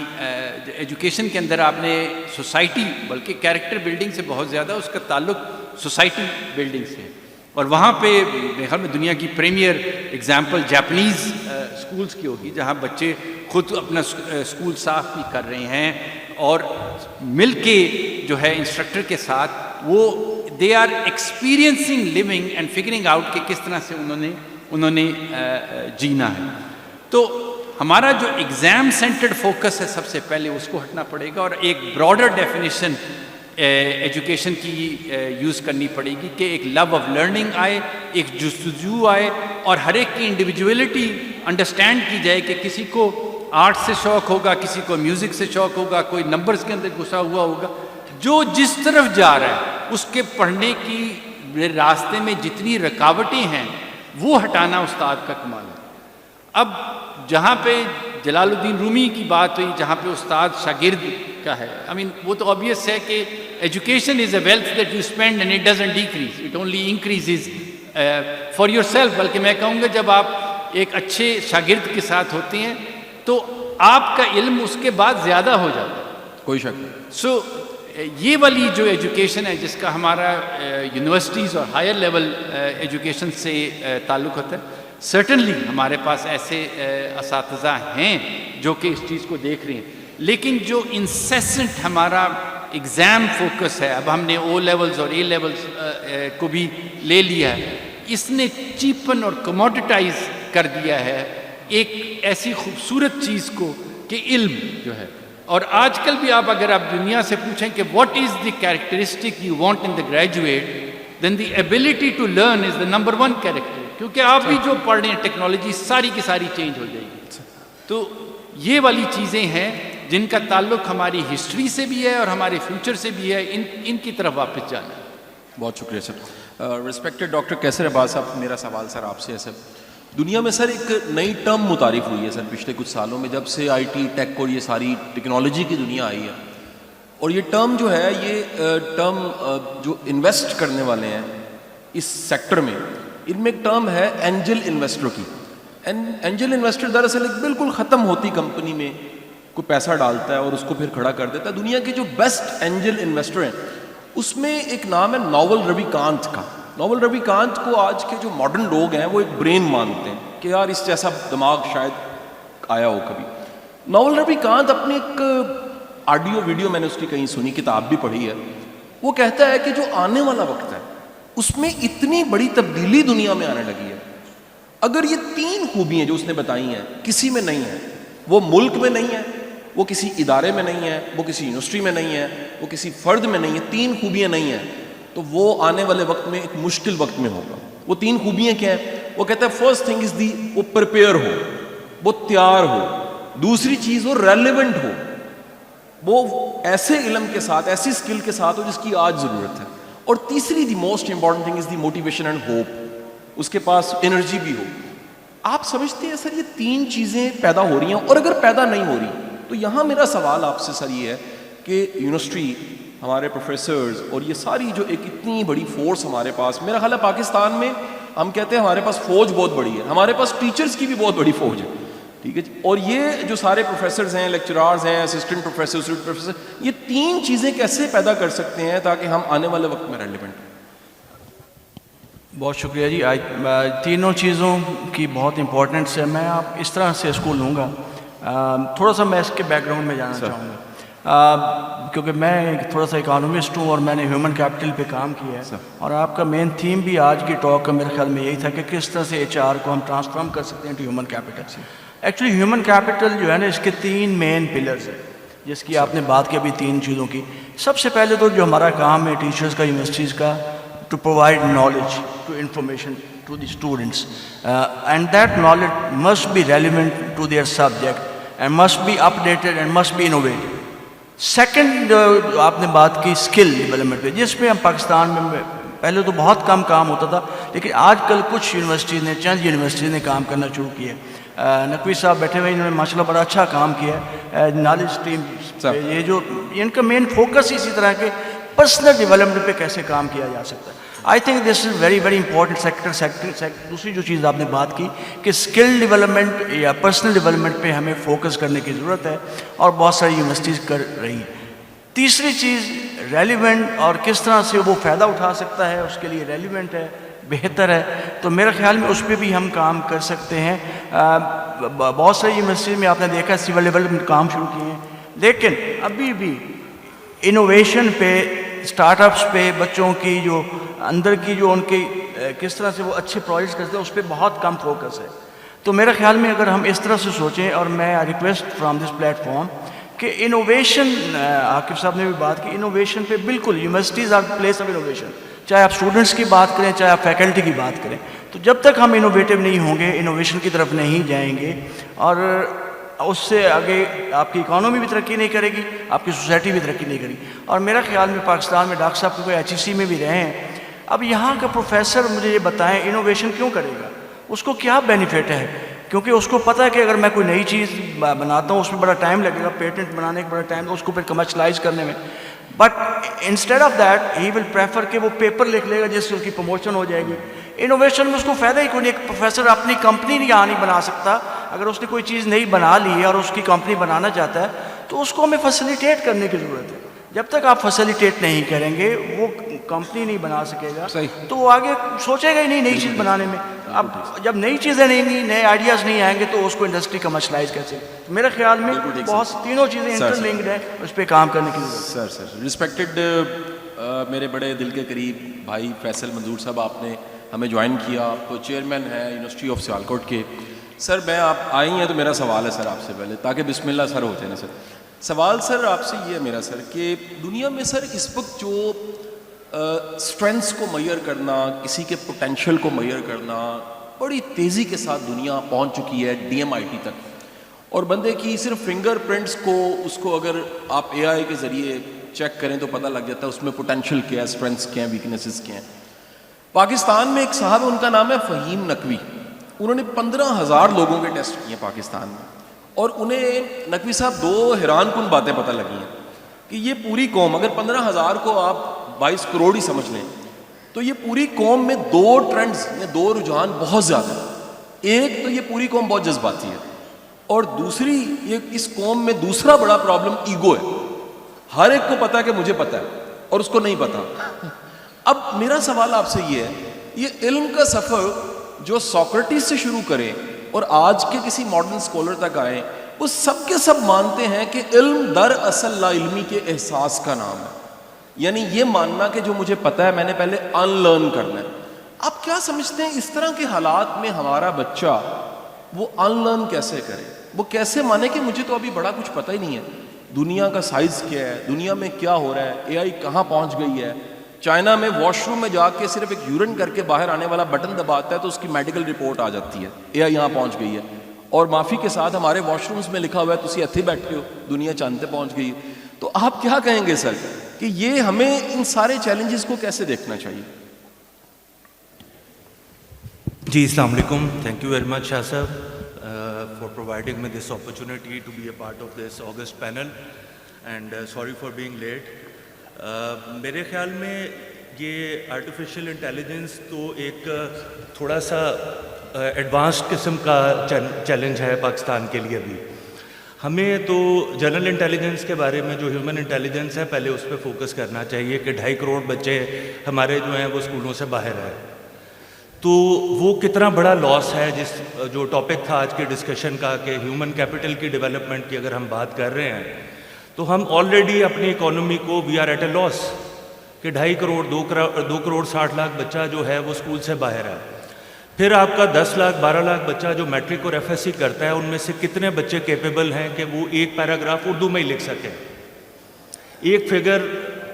ایجوکیشن کے اندر آپ نے سوسائٹی، بلکہ کیریکٹر بلڈنگ سے بہت زیادہ اس کا تعلق سوسائٹی بلڈنگ سے ہے، اور وہاں پہ میرے خیال میں دنیا کی پریمیئر اگزامپل جاپنیز اسکولس کی ہوگی، جہاں بچے خود اپنا اسکول صاف بھی کر رہے ہیں اور مل کے جو ہے انسٹرکٹر کے ساتھ وہ they are experiencing living and figuring out کہ کس طرح سے انہوں نے جینا ہے. تو ہمارا جو ایگزام سینٹرڈ فوکس ہے سب سے پہلے اس کو ہٹنا پڑے گا، اور ایک براڈر ڈیفینیشن ایجوکیشن کی یوز کرنی پڑے گی کہ ایک لو آف لرننگ آئے، ایک جستجو آئے، اور ہر ایک کی انڈیویجویلٹی انڈرسٹینڈ کی جائے کہ کسی کو آرٹ سے شوق ہوگا، کسی کو میوزک سے شوق ہوگا، کوئی نمبرز کے اندر گھسا ہوا ہوگا، جو جس طرف جا رہا ہے اس کے پڑھنے کی راستے میں جتنی رکاوٹیں ہیں وہ ہٹانا استاد کا کمال ہے. اب جہاں پہ جلال الدین رومی کی بات ہوئی، جہاں پہ استاد شاگرد کا ہے، وہ تو obvious ہے کہ education is a wealth that you spend and it doesn't decrease, it only increases for your self. بلکہ میں کہوں گا جب آپ ایک اچھے شاگرد کے ساتھ ہوتے ہیں تو آپ کا علم اس کے بعد زیادہ ہو جاتا ہے، کوئی شک نہیں. سو یہ والی جو ایجوکیشن ہے جس کا ہمارا یونیورسٹیز اور ہائر لیول ایجوکیشن سے تعلق ہوتا ہے، سرٹنلی ہمارے پاس ایسے اساتذہ ہیں جو کہ اس چیز کو دیکھ رہے ہیں، لیکن جو انسیسنٹ ہمارا ایگزام فوکس ہے، اب ہم نے او لیولز اور اے لیولز کو بھی لے لیا ہے، اس نے چیپن اور کموڈیٹائز کر دیا ہے ایک ایسی خوبصورت چیز کو کہ علم جو ہے. اور آج کل بھی اگر آپ دنیا سے پوچھیں کہ what is the characteristic you want in the graduate, then the ability to learn is the number one character. کیونکہ آپ بھی جو پڑھ رہے ہیں ٹیکنالوجی ساری کی ساری چینج ہو جائے گی. تو یہ والی چیزیں ہیں جن کا تعلق ہماری ہسٹری سے بھی ہے اور ہمارے فیوچر سے بھی ہے، ان کی طرف واپس جانا ہے. بہت شکریہ سر. رسپیکٹڈ ڈاکٹر کیسر عباس صاحب، میرا سوال سر آپ سے ہے. سر دنیا میں سر ایک نئی ٹرم متعارف ہوئی ہے سر پچھلے کچھ سالوں میں، جب سے آئی ٹی ٹیک اور یہ ساری ٹیکنالوجی کی دنیا آئی ہے، اور یہ ٹرم جو ہے، یہ ٹرم جو انویسٹ کرنے والے ہیں اس سیکٹر میں، ان میں ایک ٹرم ہے اینجل انویسٹر کی. اینجل انویسٹر دراصل ایک بالکل ختم ہوتی کمپنی میں کوئی پیسہ ڈالتا ہے اور اس کو پھر کھڑا کر دیتا ہے. دنیا کے جو بیسٹ اینجل انویسٹر ہیں اس میں ایک نام ہے ناول روی کانت کا. ناول روی کانت کو آج کے جو ماڈرن لوگ ہیں وہ ایک برین مانتے ہیں کہ یار اس جیسا دماغ شاید آیا ہو کبھی. ناول روی کانت اپنے ایک آڈیو ویڈیو میں نے اس کی کہیں سنی، کتاب بھی پڑھی ہے، وہ کہتا ہے کہ جو آنے والا وقت ہے اس میں اتنی بڑی تبدیلی دنیا میں آنے لگی ہے، اگر یہ 3 خوبیاں جو اس نے بتائی ہیں کسی میں نہیں ہیں، وہ ملک میں نہیں ہے، وہ کسی ادارے میں نہیں ہے، وہ کسی یونیورسٹی میں نہیں ہے، وہ کسی فرد میں نہیں ہے، 3 خوبیاں نہیں ہیں، تو وہ آنے والے وقت میں ایک مشکل وقت میں ہوگا. وہ 3 خوبیاں کیا ہیں؟ وہ کہتا ہے فرسٹ تھنگ از دی، وہ پریپیئر ہو، وہ تیار ہو. دوسری چیز، وہ ریلیونٹ ہو، وہ ایسے علم کے ساتھ، ایسی اسکل کے ساتھ ہو جس کی آج ضرورت ہے. اور تیسری the most important thing is the motivation and hope, اس کے پاس انرجی بھی ہو. آپ سمجھتے ہیں سر یہ 3 چیزیں پیدا ہو رہی ہیں؟ اور اگر پیدا نہیں ہو رہی تو یہاں میرا سوال آپ سے سر یہ ہے کہ یونیورسٹی، ہمارے پروفیسرز اور یہ ساری جو ایک اتنی بڑی فورس ہمارے پاس، میرا خیال ہے پاکستان میں ہم کہتے ہیں ہمارے پاس فوج بہت بڑی ہے، ہمارے پاس ٹیچرز کی بھی بہت بڑی فوج ہے، ٹھیک ہے جی. اور یہ جو سارے پروفیسرز ہیں، لیکچرارز ہیں، اسسٹنٹ پروفیسر، اسٹوڈنٹ پروفیسر، یہ 3 چیزیں کیسے پیدا کر سکتے ہیں تاکہ ہم آنے والے وقت میں ریلیونٹ ہیں؟ بہت شکریہ جی. تینوں چیزوں کی بہت امپورٹنس ہے. میں آپ اس طرح سے اس کو لوں گا، تھوڑا سا میں اس کے بیک گراؤنڈ میں جانا چاہوں گا، کیونکہ میں تھوڑا سا اکانومسٹ ہوں اور میں نے ہیومن کیپٹل پہ کام کیا ہے، اور آپ کا مین تھیم بھی آج کی ٹاک کا میرے خیال میں یہی تھا کہ کس طرح سے HR کو ہم ٹرانسفارم کر سکتے ہیں to human capital. Actually human capital جو ہے نا، اس کے 3 مین پلرز ہیں جس کی آپ نے بات کی ابھی 3 چیزوں کی. سب سے پہلے تو جو ہمارا کام ہے ٹیچرز کا، یونیورسٹیز کا، to provide knowledge to information to the students, and that knowledge must be relevant to their subject and must be updated and must be innovated. Second آپ نے بات کی اسکل ڈیولپمنٹ پہ، جس پہ ہم پاکستان میں پہلے تو بہت کم کام ہوتا تھا، لیکن آج کل کچھ یونیورسٹیز نے، چند یونیورسٹیز نے کام کرنا شروع کیا ہے. نقوی صاحب بیٹھے ہوئے، انہوں نے ماشاءاللہ بڑا اچھا کام کیا ہے نالج اسٹریم. یہ جو ان کا مین فوکس اسی طرح کے پرسنل ڈیولپمنٹ پہ کیسے کام کیا جا سکتا ہے. I think this is very very important sector. دوسری جو چیز آپ نے بات کی کہ اسکل ڈیولپمنٹ یا پرسنل ڈیولپمنٹ پہ ہمیں فوکس کرنے کی ضرورت ہے اور بہت ساری یونیورسٹیز کر رہی ہیں. تیسری چیز ریلیونٹ اور کس طرح سے وہ فائدہ اٹھا سکتا ہے اس کے لیے ریلیونٹ ہے, بہتر ہے, تو میرے خیال میں اس پہ بھی ہم کام کر سکتے ہیں. بہت ساری یونیورسٹی میں آپ نے دیکھا سول ڈیولپمنٹ کام شروع کیے ہیں, لیکن ابھی بھی انوویشن پہ, اسٹارٹ اپس پہ, بچوں کی جو اندر کی جو ان کی کس طرح سے وہ اچھے پروجیکٹس کرتے ہیں اس پہ بہت کم فوکس ہے. تو میرے خیال میں اگر ہم اس طرح سے سوچیں, اور میں request from this platform کہ انوویشن, عاقب صاحب نے بھی بات کی, انوویشن پہ بالکل universities are place of innovation, چاہے آپ اسٹوڈنٹس کی بات کریں چاہے آپ فیکلٹی کی بات کریں. تو جب تک ہم انوویٹیو نہیں ہوں گے, انوویشن کی طرف نہیں جائیں گے, اور اس سے آگے آپ کی اکانومی بھی ترقی نہیں کرے گی, آپ کی سوسائٹی بھی ترقی نہیں کرے گی. اور میرا خیال میں پاکستان میں ڈاکٹر صاحب کوئی HEC میں بھی رہے ہیں, اب یہاں کا پروفیسر مجھے یہ بتائیں انوویشن کیوں کرے گا, اس کو کیا بینیفٹ ہے, کیونکہ اس کو پتہ ہے کہ اگر میں کوئی نئی چیز بناتا ہوں اس میں بڑا ٹائم لگے گا, پیٹنٹ بنانے کا بڑا ٹائم, اس کو پھر کمرشلائز کرنے میں. But instead of that he will prefer کہ وہ پیپر لکھ لے گا جس سے اس کی پروموشن ہو جائے گی. انوویشن میں اس کو فائدہ ہی کوئی نہیں. ایک پروفیسر اپنی کمپنی یہاں نہیں بنا سکتا, اگر اس نے کوئی چیز نئی بنا لی ہے اور اس کی کمپنی بنانا چاہتا ہے تو اس کو ہمیں فیسیلیٹیٹ کرنے کی ضرورت ہے. جب تک آپ فیسیلیٹیٹ نہیں کریں گے وہ کمپنی نہیں بنا سکے گا, تو وہ آگے سوچے گا ہی نہیں نئی چیز بنانے میں. اب جب نئی چیزیں نہیں گی, نئے آئیڈیاز نہیں آئیں گے تو اس کو انڈسٹری کمرشلائز کیسے. میرے خیال میں بہت تینوں چیزیں انٹر لنکڈ ہیں, اس پہ کام کرنے کی ضرورت. سر رسپیکٹڈ میرے بڑے دل کے قریب بھائی فیصل منظور صاحب, آپ نے ہمیں جوائن کیا, آپ تو چیئرمین ہیں یونیورسٹی آف سیالکوٹ کے. سر میں آپ آئی ہیں تو میرا سوال ہے سر آپ سے پہلے, تاکہ بسم اللہ سر ہوتے ہیں نا سر. سوال سر آپ سے یہ ہے میرا سر کہ دنیا میں سر اس وقت جو اسٹرینتھس کو میئر کرنا, کسی کے پوٹینشیل کو میئر کرنا, بڑی تیزی کے ساتھ دنیا پہنچ چکی ہے DMIT تک, اور بندے کی صرف فنگر پرنٹس کو, اس کو اگر آپ AI کے ذریعے چیک کریں تو پتہ لگ جاتا ہے اس میں پوٹینشیل کیا ہے, اسٹرینتھس کیا ہیں, ویکنیسز کیا ہیں. پاکستان میں ایک صاحب ان کا نام ہے فہیم نقوی, انہوں نے 15,000 لوگوں کے ٹیسٹ کیے پاکستان میں, اور انہیں نقوی صاحب 2 حیران کن باتیں پتہ لگی ہیں کہ یہ پوری قوم, اگر 15,000 کو آپ 22 کروڑ ہی سمجھ لیں تو یہ پوری قوم میں 2 ٹرینڈز یا 2 رجحان بہت زیادہ ہیں. ایک تو یہ پوری قوم بہت جذباتی ہے, اور دوسری یہ اس قوم میں دوسرا بڑا پرابلم ایگو ہے. ہر ایک کو پتہ ہے کہ مجھے پتہ ہے اور اس کو نہیں پتہ. اب میرا سوال آپ سے یہ ہے, یہ علم کا سفر جو سوکریٹس سے شروع کرے اور آج کے کسی ماڈرن اسکالر تک آئے, وہ سب کے سب مانتے ہیں کہ علم در اصل لا علمی کے احساس کا نام ہے. یعنی یہ ماننا کہ جو مجھے پتہ ہے میں نے پہلے ان لرن کرنا ہے. آپ کیا سمجھتے ہیں اس طرح کے حالات میں ہمارا بچہ وہ ان لرن کیسے کرے, وہ کیسے مانے کہ مجھے تو ابھی بڑا کچھ پتہ ہی نہیں ہے, دنیا کا سائز کیا ہے, دنیا میں کیا ہو رہا ہے, AI کہاں پہنچ گئی ہے. چائنا میں واش روم میں جا کے صرف ایک یورین کر کے باہر آنے والا بٹن دباتا ہے تو اس کی میڈیکل رپورٹ آ جاتی ہے, AI یہاں پہنچ گئی ہے. اور معافی کے ساتھ ہمارے واش رومز میں لکھا ہوا ہے تسی اتھے بیٹھے ہو, دنیا چاند پہ پہنچ گئی. تو آپ کیا کہیں گے سر کہ یہ ہمیں ان سارے چیلنجز کو کیسے دیکھنا چاہیے؟ جی السلام علیکم. Thank you very much Shah صاحب for providing me this opportunity to be a part of this august panel, and sorry for being late. میرے خیال میں یہ آرٹیفیشیل انٹیلیجنس تو ایک تھوڑا سا ایڈوانسڈ قسم کا چیلنج ہے پاکستان کے لیے بھی. ہمیں تو جنرل انٹیلیجنس کے بارے میں جو ہیومن انٹیلیجنس ہے پہلے اس پہ فوکس کرنا چاہیے کہ 2.5 کروڑ بچے ہمارے جو ہیں وہ اسکولوں سے باہر ہیں, تو وہ کتنا بڑا لاس ہے. جو ٹاپک تھا آج کے ڈسکشن کا کہ ہیومن کیپٹل کی ڈیولپمنٹ کی اگر ہم بات کر رہے ہیں تو ہم آلریڈی اپنی اکانومی کو وی آر ایٹ اے لاس کہ 2.5 کروڑ 2 کروڑ 60 لاکھ بچہ جو ہے وہ اسکول سے باہر ہے. پھر آپ کا 10 لاکھ 12 لاکھ بچہ جو میٹرک اور FSC کرتا ہے, ان میں سے کتنے بچے کیپیبل ہیں کہ وہ ایک پیراگراف اردو میں ہی لکھ سکیں. ایک فگر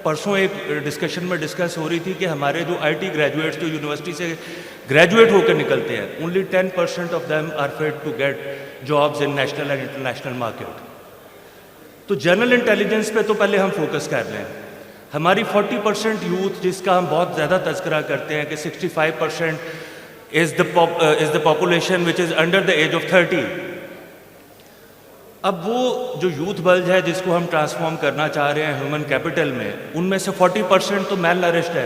پرسوں ایک ڈسکشن میں ڈسکس ہو رہی تھی کہ ہمارے جو IT گریجویٹس جو یونیورسٹی سے گریجویٹ ہو کر نکلتے ہیں, only 10% of them are fit to get jobs in national and international market. تو جنرل انٹیلیجنس پہ تو پہلے ہم فوکس کر لیں. ہماری 40% یوتھ جس کا ہم بہت زیادہ تذکرہ کرتے ہیں کہ 65% is the population which is under the age of 30. اب وہ جو یوتھ بلج ہے جس کو ہم ٹرانسفارم کرنا چاہ رہے ہیں ہیومن کیپٹل میں, ان میں سے 40% تو میل نرشڈ ہے.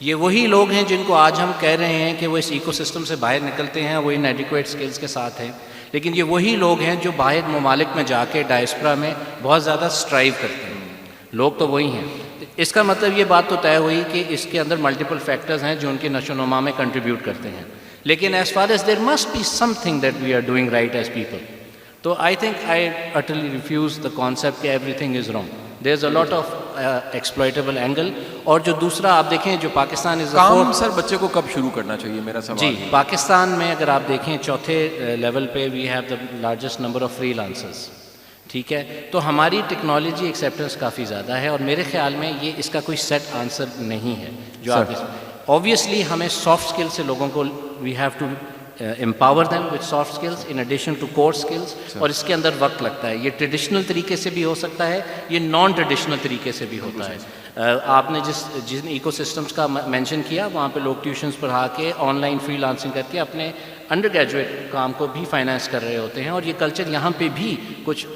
یہ وہی لوگ ہیں جن کو آج ہم کہہ رہے ہیں کہ وہ اس ایکو سسٹم سے باہر نکلتے ہیں, وہ ان ایڈیکویٹ سکلز کے ساتھ ہیں, لیکن یہ وہی لوگ ہیں جو باہر ممالک میں جا کے ڈائسپرا میں بہت زیادہ اسٹرائیو کرتے ہیں. لوگ تو وہی ہیں. اس کا مطلب یہ بات تو طے ہوئی کہ اس کے اندر ملٹیپل فیکٹرز ہیں جو ان کی نشو و نما میں کنٹریبیوٹ کرتے ہیں, لیکن as far as there must be something that we are doing right as people. تو I think I utterly refuse the concept کہ everything is wrong. There is a lot of exploitable angle. اور جو دوسرا آپ دیکھیں, جو پاکستان از کام سر بچے کو کب شروع کرنا چاہیے, میرا سوال. جی, پاکستان میں اگر آپ دیکھیں چوتھے لیول پہ we have the largest number of freelancers. ٹھیک ہے, تو ہماری ٹیکنالوجی ایکسیپٹنس کافی زیادہ ہے, اور میرے خیال میں یہ اس کا کوئی سیٹ آنسر نہیں ہے جو آپ اوبویسلی ہمیں سافٹ اسکل سے لوگوں کو we have to empower them with soft skills in addition to core skills, اور اس کے اندر وقت لگتا ہے. یہ ٹریڈیشنل طریقے سے بھی ہو سکتا ہے, یہ نان ٹریڈیشنل طریقے سے بھی ہوتا ہے. آپ نے جن ایکو سسٹمس کا مینشن کیا, وہاں پہ لوگ ٹیوشنس پڑھا کے آن لائن فری لانسنگ کر کے اپنے انڈر گریجویٹ کام کو بھی فائنینس کر رہے ہوتے ہیں, اور یہ کلچر یہاں پہ بھی کچھ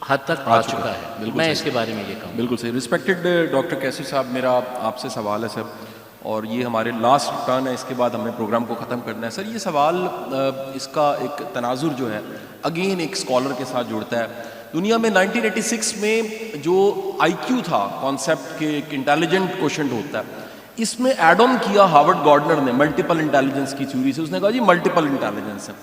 حد تک آ چکا ہے. میں اس کے بارے میں یہ کہوں. بالکل صحیح. رسپیکٹڈ ڈاکٹر کیسر صاحب, میرا آپ سے سوال ہے سر, اور یہ ہمارے لاسٹ ٹرن ہے, اس کے بعد ہم نے پروگرام کو ختم کرنا ہے. سر یہ سوال, اس کا ایک تناظر جو ہے اگین ایک اسکالر کے ساتھ جڑتا ہے. دنیا میں 1986 میں جو آئی کیو تھا کانسیپٹ کے ایک انٹیلیجنٹ کوشنٹ ہوتا ہے, اس میں ایڈ آن کیا ہارورڈ گارڈنر نے ملٹیپل انٹیلیجنس کی تھیوری سے. اس نے کہا جی ملٹیپل انٹیلیجنس ہے.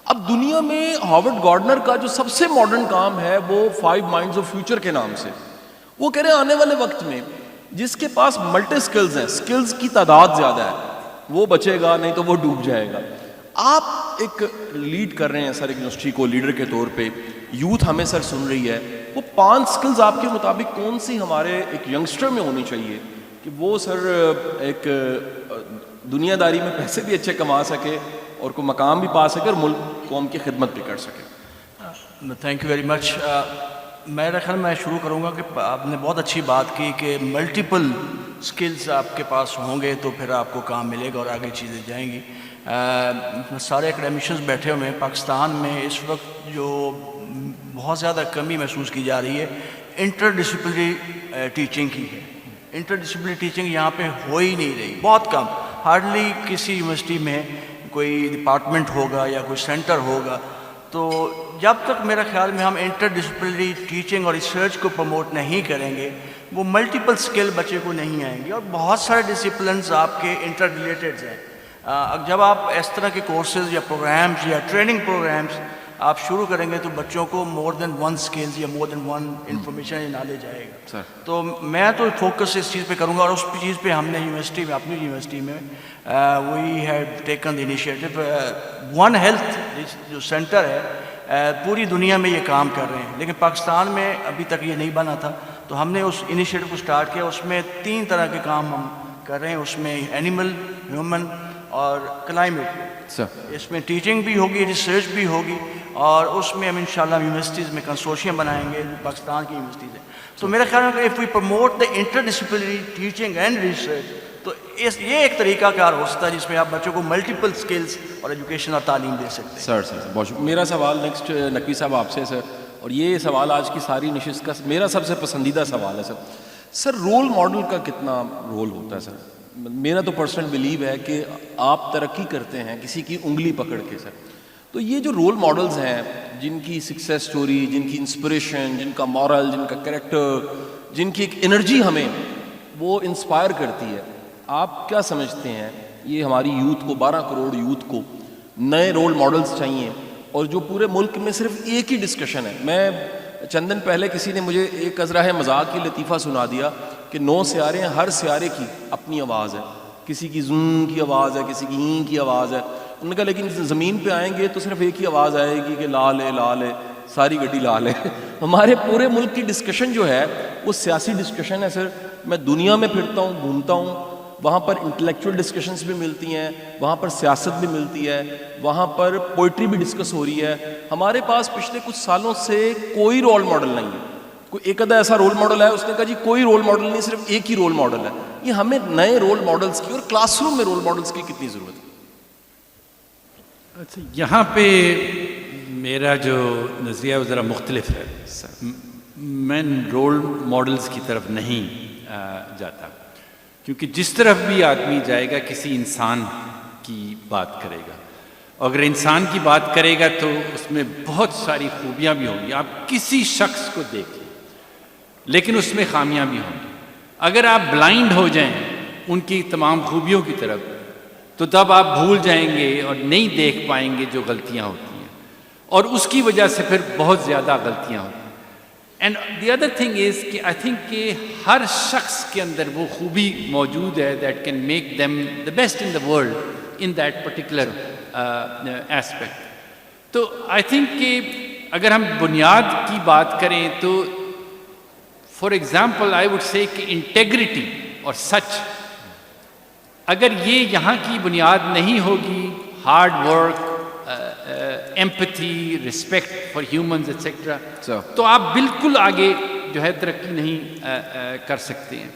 اب دنیا میں ہارورڈ گارڈنر کا جو سب سے ماڈرن کام ہے وہ 5 مائنڈز آف فیوچر کے نام سے. وہ کہہ رہے ہیں آنے والے وقت میں جس کے پاس ملٹی سکلز ہیں, سکلز کی تعداد زیادہ ہے, وہ بچے گا, نہیں تو وہ ڈوب جائے گا. آپ ایک لیڈ کر رہے ہیں سر ایک یونیورسٹی کو لیڈر کے طور پہ, یوتھ ہمیں سر سن رہی ہے, وہ 5 سکلز آپ کے مطابق کون سی ہمارے ایک ینگسٹر میں ہونی چاہیے کہ وہ سر ایک دنیا داری میں پیسے بھی اچھے کما سکے اور کوئی مقام بھی پا سکے اور ملک قوم کی خدمت بھی کر سکے. تھینک یو ویری مچ. میرا خیال میں شروع کروں گا کہ آپ نے بہت اچھی بات کی کہ ملٹیپل سکلز آپ کے پاس ہوں گے تو پھر آپ کو کام ملے گا اور آگے چیزیں جائیں گی. سارے اکیڈیمشنز بیٹھے ہوئے ہیں. پاکستان میں اس وقت جو بہت زیادہ کمی محسوس کی جا رہی ہے انٹر ڈسپلنری ٹیچنگ کی ہے. انٹر ڈسپلنری ٹیچنگ یہاں پہ ہو ہی نہیں رہی, بہت کم. ہارڈلی کسی یونیورسٹی میں کوئی ڈپارٹمنٹ ہوگا یا کوئی سینٹر ہوگا. تو جب تک میرا خیال میں ہم انٹر ڈسپلنری ٹیچنگ اور ریسرچ کو پروموٹ نہیں کریں گے, وہ ملٹیپل سکل بچے کو نہیں آئیں گے. اور بہت سارے ڈسپلنز آپ کے انٹر ریلیٹڈ ہیں. جب آپ اس طرح کے کورسز یا پروگرامز یا ٹریننگ پروگرامز آپ شروع کریں گے تو بچوں کو مور دین 1 سکلز یا مور دین 1 انفارمیشن یا نالج آئے گا. تو میں تو فوکس اس چیز پہ کروں گا, اور اس چیز پہ ہم نے یونیورسٹی میں, اپنی یونیورسٹی میں we had taken the initiative. One health جو سینٹر ہے پوری دنیا میں یہ کام کر رہے ہیں, لیکن پاکستان میں ابھی تک یہ نہیں بنا تھا. تو ہم نے اس انیشیٹو کو سٹارٹ کیا. اس میں 3 طرح کے کام ہم کر رہے ہیں. اس میں اینیمل, ہیومن اور کلائمیٹ. اس میں ٹیچنگ بھی ہوگی, ریسرچ بھی ہوگی, اور اس میں ہم انشاءاللہ یونیورسٹیز میں کنسورشیم بنائیں گے پاکستان کی یونیورسٹیز ہیں. تو میرا خیال ہے کہ if we promote the interdisciplinary teaching and research, تو یہ ایک طریقہ کار ہو سکتا ہے جس میں آپ بچوں کو ملٹیپل سکلز اور ایجوکیشن اور تعلیم دے سکتے ہیں. سر بہت شکریہ. میرا سوال نیکسٹ نقوی صاحب آپ سے سر, اور یہ سوال آج کی ساری نشست کا میرا سب سے پسندیدہ سوال ہے سر. سر رول ماڈل کا کتنا رول ہوتا ہے سر؟ میرا تو پرسنل بلیو ہے کہ آپ ترقی کرتے ہیں کسی کی انگلی پکڑ کے سر. تو یہ جو رول ماڈلز ہیں جن کی سکسیس سٹوری, جن کی انسپریشن, جن کا مورل, جن کا کریکٹر, جن کی ایک انرجی ہمیں وہ انسپائر کرتی ہے, آپ کیا سمجھتے ہیں یہ ہماری یوتھ کو, 12 کروڑ یوتھ کو نئے رول ماڈلز چاہیے؟ اور جو پورے ملک میں صرف ایک ہی ڈسکشن ہے. میں چند دن پہلے کسی نے مجھے ایک ازرہ مذاق کی لطیفہ سنا دیا کہ 9 سیارے ہیں, ہر سیارے کی اپنی آواز ہے. کسی کی زن کی آواز ہے, کسی کی این کی آواز ہے. انہوں نے کہا لیکن زمین پہ آئیں گے تو صرف ایک ہی آواز آئے گی کہ لال ہے, لال ہے, ساری گڈی لال ہے. ہمارے پورے ملک کی ڈسکشن جو ہے وہ سیاسی ڈسکشن ہے سر. میں دنیا میں پھرتا ہوں, گھومتا ہوں, وہاں پر انٹلیکچوئل ڈسکشنز بھی ملتی ہیں, وہاں پر سیاست بھی ملتی ہے, وہاں پر پوئٹری بھی ڈسکس ہو رہی ہے. ہمارے پاس پچھلے کچھ سالوں سے کوئی رول ماڈل نہیں ہے. کوئی ایک آدھا ایسا رول ماڈل ہے, اس نے کہا جی کوئی رول ماڈل نہیں, صرف ایک ہی رول ماڈل ہے. یہ ہمیں نئے رول ماڈلز کی اور کلاس روم میں رول ماڈلز کی کتنی ضرورت ہے؟ اچھا, یہاں پہ میرا جو نظریہ وہ ذرا مختلف ہے. میں رول ماڈلز کی طرف نہیں جاتا, کیونکہ جس طرف بھی آدمی جائے گا کسی انسان کی بات کرے گا. اگر انسان کی بات کرے گا تو اس میں بہت ساری خوبیاں بھی ہوں گی. آپ کسی شخص کو دیکھ لیں لیکن اس میں خامیاں بھی ہوں گی. اگر آپ بلائنڈ ہو جائیں ان کی تمام خوبیوں کی طرف تو تب آپ بھول جائیں گے اور نہیں دیکھ پائیں گے جو غلطیاں ہوتی ہیں, اور اس کی وجہ سے پھر بہت زیادہ غلطیاں ہوتی ہیں. And the other thing is کہ آئی تھنک کہ ہر شخص کے اندر وہ خوبی موجود ہے that can make them the best in the world in that particular aspect. تو آئی تھنک کہ اگر ہم بنیاد کی بات کریں تو for example I would say کہ انٹیگریٹی اور سچ, اگر یہ یہاں کی بنیاد نہیں ہوگی, hard work, empathy, respect for humans et cetera, تو آپ بالکل آگے جو ہے ترقی نہیں کر سکتے ہیں.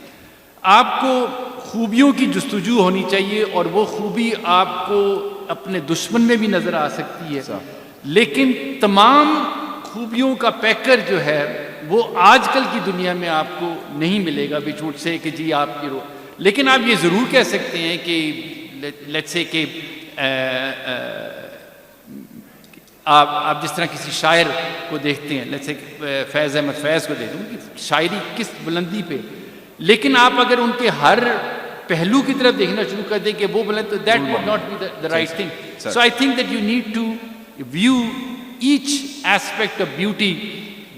آپ کو خوبیوں کی جستجو ہونی چاہیے اور وہ خوبی آپ کو اپنے دشمن میں بھی نظر آ سکتی ہے, لیکن تمام خوبیوں کا پیکر جو ہے وہ آج کل کی دنیا میں آپ کو نہیں ملے گا وچ وڈ سے کہ جی آپ کی لیکن آپ یہ ضرور کہہ سکتے ہیں کہ لیٹس سے کہ آپ جس طرح کسی شاعر کو دیکھتے ہیں, لیٹس سے فیض احمد فیض کو دیکھتے ہیں کہ شاعری کس بلندی پہ, لیکن آپ اگر ان کے ہر پہلو کی طرف دیکھنا شروع کر دیں کہ وہ بلند, تو that would not be the right thing. So I think that you need to view each aspect of beauty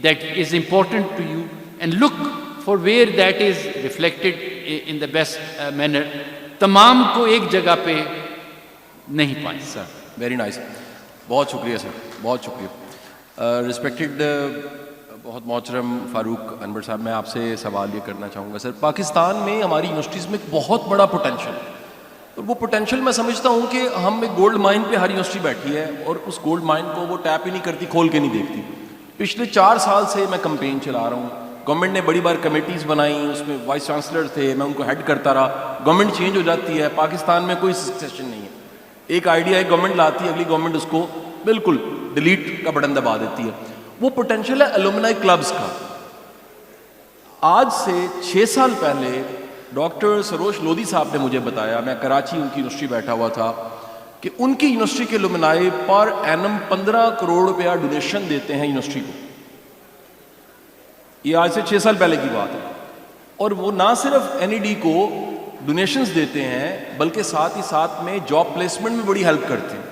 that is important to you and look for where that is reflected in the best manner. تمام کو ایک جگہ پہ نہیں پائیں. سر very nice, بہت شکریہ سر, بہت شکریہ. رسپیکٹڈ بہت محترم فاروق انور صاحب, میں آپ سے سوال یہ کرنا چاہوں گا سر. پاکستان میں ہماری یونیورسٹیز میں ایک بہت بڑا پوٹینشیل ہے, اور وہ پوٹینشیل میں سمجھتا ہوں کہ ہم ایک گولڈ مائن پہ ہر یونیورسٹی بیٹھی ہے اور اس گولڈ مائن کو وہ ٹیپ ہی نہیں کرتی, کھول کے نہیں دیکھتی. پچھلے 4 سال سے میں کمپین چلا رہا ہوں. گورنمنٹ نے بڑی بار کمیٹیز بنائیں, اس میں وائس چانسلر تھے, میں ان کو ہیڈ کرتا رہا. گورنمنٹ چینج ہو جاتی ہے, پاکستان میں کوئی سکسیشن نہیں ہے. ایک آئیڈیا ایک گورنمنٹ لاتی ہے, اگلی گورنمنٹ اس کو بالکل ڈیلیٹ کا بٹن دبا دیتی ہے. وہ پوٹینشیل ہے الومنائی کلبز کا. آج سے 6 سال پہلے ڈاکٹر سروش لودھی صاحب نے مجھے بتایا, میں کراچی ان کی یونیورسٹی بیٹھا ہوا تھا, کہ ان کی یونیورسٹی کے الومنائی پر اینم 15 کروڑ روپیہ ڈونیشن دیتے ہیں یونیورسٹی کو. یہ آج سے 6 سال پہلے کی بات ہے. اور وہ نہ صرف این ای ڈی کو ڈونیشنز دیتے ہیں بلکہ ساتھ ہی ساتھ میں جاب پلیسمنٹ میں بڑی ہیلپ کرتے ہیں.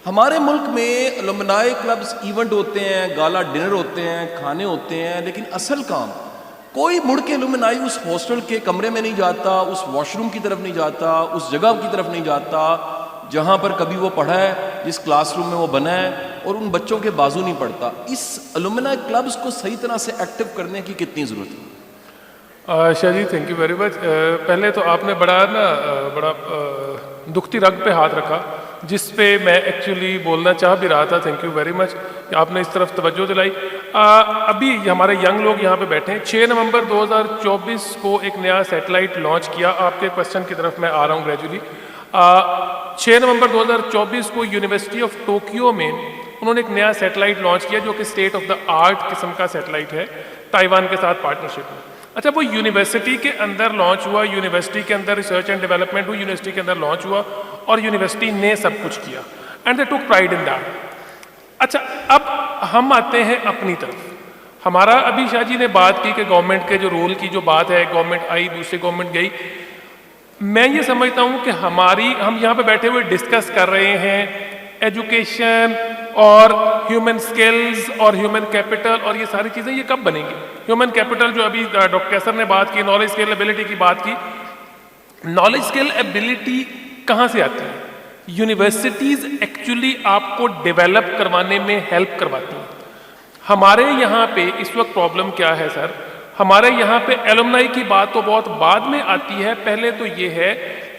ہمارے ملک میں الومنائی کلبز ایونٹ ہوتے ہیں, گالا ڈنر ہوتے ہیں, کھانے ہوتے ہیں, لیکن اصل کام کوئی مڑ کے الومنائی اس ہاسٹل کے کمرے میں نہیں جاتا, اس واش روم کی طرف نہیں جاتا, اس جگہ کی طرف نہیں جاتا جہاں پر کبھی وہ پڑھا ہے, جس کلاس روم میں وہ بنا ہے, اور ان بچوں کے بازو نہیں پڑتا. اس الومنائی کلبز کو صحیح طرح سے ایکٹیو کرنے کی کتنی ضرورت ہے؟ شاہ جی تھینک یو ویری مچ. پہلے تو آپ نے بڑا دکھتی رگ پہ ہاتھ رکھا جس پہ میں ایکچولی بولنا چاہ بھی رہا تھا. تھینک یو ویری مچ کہ آپ نے اس طرف توجہ دلائی. ابھی ہمارے ینگ لوگ یہاں پہ بیٹھے ہیں. 6 نومبر 2024 کو ایک نیا سیٹلائٹ لانچ کیا. آپ کے کوشچن کی طرف میں آ رہا ہوں گریجولی. 6 نومبر 2024 کو یونیورسٹی آف ٹوکیو میں انہوں نے ایک نیا سیٹلائٹ لانچ کیا جو کہ اسٹیٹ آف دا آرٹ قسم کا سیٹلائٹ ہے, تائیوان کے ساتھ پارٹنرشپ میں. اچھا, وہ یونیورسٹی کے اندر لانچ ہوا, یونیورسٹی کے اندر ریسرچ اینڈ ڈیولپمنٹ ہوئی, یونیورسٹی کے اندر لانچ ہوا اور یونیورسٹی نے سب کچھ کیا اینڈ دے ٹوک پرائڈ ان دیٹ. اچھا, اب ہم آتے ہیں اپنی طرف. ہمارا ابھی شاہ جی نے بات کی کہ گورنمنٹ کے جو رول کی جو بات ہے, گورنمنٹ آئی دوسری گورنمنٹ گئی. میں یہ سمجھتا ہوں کہ ہم یہاں پہ بیٹھے ہوئے ڈسکس کر رہے ہیں ایجوکیشن اور ہیومن سکلز اور ہیومن کیپٹل اور یہ ساری چیزیں یہ کب بنیں گی. ہیومن کیپٹل جو ابھی ڈاکٹر کیسر نے بات کی, نالج اسکل ایبلٹی کی بات کی. نالج اسکل ایبلٹی کہاں سے آتی ہے؟ یونیورسٹیز ایکچولی آپ کو ڈیولپ کروانے میں ہیلپ کرواتی ہیں. ہمارے یہاں پہ اس وقت پرابلم کیا ہے سر؟ ہمارے یہاں پہ ایلومنائی کی بات تو بہت بعد میں آتی ہے. پہلے تو یہ ہے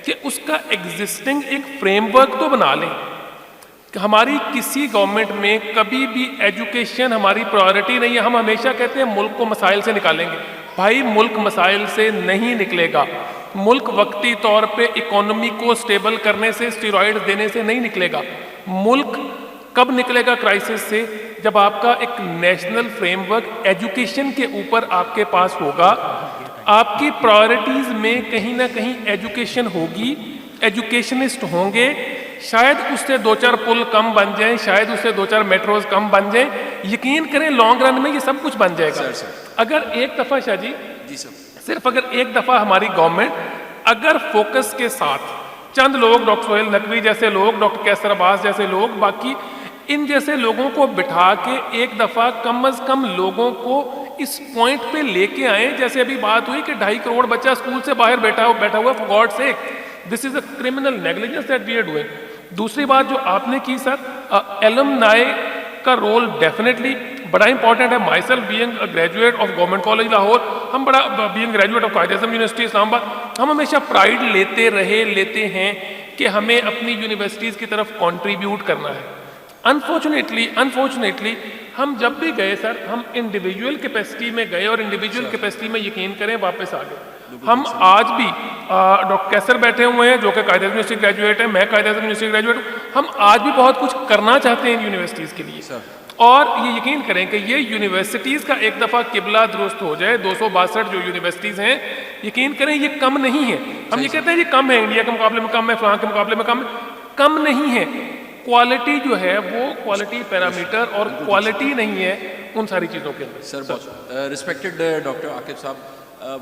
کہ اس کا ایگزسٹنگ ایک فریم ورک تو بنا لیں. ہماری کسی گورنمنٹ میں کبھی بھی ایجوکیشن ہماری پرائورٹی نہیں ہے. ہم ہمیشہ کہتے ہیں ملک کو مسائل سے نکالیں گے. بھائی ملک مسائل سے نہیں نکلے گا. ملک وقتی طور پہ اکانومی کو سٹیبل کرنے سے, اسٹیرائڈ دینے سے نہیں نکلے گا. ملک کب نکلے گا کرائسس سے؟ جب آپ کا ایک نیشنل فریم ورک ایجوکیشن کے اوپر آپ کے پاس ہوگا. آپ کی پرائرٹیز میں کہیں نہ کہیں ایجوکیشن ہوگی, ایجوکیشنسٹ ہوں گے, شاید اس سے 2-4 پل کم بن جائیں, شاید اس سے 2-4 میٹروز کم بن جائیں, یقین کریں لانگ رن میں یہ سب کچھ بن جائے گا. اگر ایک دفعہ شاہ جی صرف اگر ایک دفعہ ہماری گورنمنٹ اگر فوکس کے ساتھ چند لوگ, ڈاکٹر سہیل نقوی جیسے لوگ, ڈاکٹر کیسر عباس جیسے لوگ, باقی ان جیسے لوگوں کو بٹھا کے ایک دفعہ کم از کم لوگوں کو اس پوائنٹ پہ لے کے آئیں, جیسے ابھی بات ہوئی کہ 2.5 کروڑ بچہ اسکول سے باہر بیٹھا ہوا, for God sake this is a criminal negligence that we are doing. دوسری بات جو آپ نے کی سر, ایلمنائی کا رول ڈیفینیٹلی بڑا امپورٹنٹ ہے. My self being graduate of government college Lahore, ہم being graduate of Quaid Azam university اسلام آباد, ہم ہمیشہ پرائڈ لیتے ہیں کہ ہمیں اپنی یونیورسٹیز کی طرف کنٹریبیوٹ کرنا ہے. انفارچونیٹلی ہم جب بھی گئے سر, ہم انڈیویجول کیپیسٹی میں گئے اور انڈیویجول کیپیسٹی میں یقین کریں واپس آ گئے. ہم آج بھی ڈاکٹر کیسر بیٹھے ہوئے ہیں جو کہ قائد اعظم یونیورسٹی گریجویٹ ہے, میں قائد اعظم یونیورسٹی گریجویٹ ہوں, ہم آج بھی بہت کچھ کرنا چاہتے ہیں ان یونیورسٹیز کے لیے. اور یہ یقین کریں کہ یہ یونیورسٹیز کا ایک دفعہ قبلہ درست ہو جائے, 262 جو یونیورسٹیز ہیں, یقین کریں یہ کم نہیں ہے. ہم یہ کہتے ہیں یہ کم ہے, انڈیا کے مقابلے میں کم ہے, فلاں کے مقابلے میں کم نہیں ہے. کوالٹی جو ہے وہ کوالٹی پیرامیٹر اور کوالٹی نہیں ہے ان ساری چیزوں کے اندر. سر رسپیکٹڈ ڈاکٹر عاقب صاحب,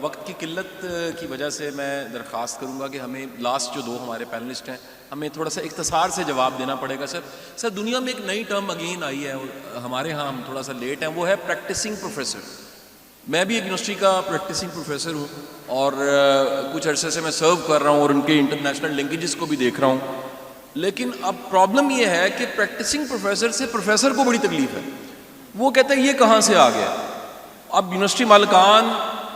وقت کی قلت کی وجہ سے میں درخواست کروں گا کہ ہمیں لاسٹ جو 2 ہمارے پینلسٹ ہیں ہمیں تھوڑا سا اختصار سے جواب دینا پڑے گا. سر دنیا میں ایک نئی ٹرم اگین آئی ہے اور ہمارے ہاں ہم تھوڑا سا لیٹ ہیں, وہ ہے پریکٹسنگ پروفیسر. میں بھی ایک یونیورسٹی کا پریکٹسنگ پروفیسر ہوں اور کچھ عرصے سے میں سرو کر رہا ہوں اور ان کے انٹرنیشنل لنکیجز کو بھی دیکھ رہا ہوں. لیکن اب پرابلم یہ ہے کہ پریکٹسنگ پروفیسر سے پروفیسر کو بڑی تکلیف ہے. وہ کہتا ہے یہ کہاں سے آ گیا. اب یونیورسٹی مالکان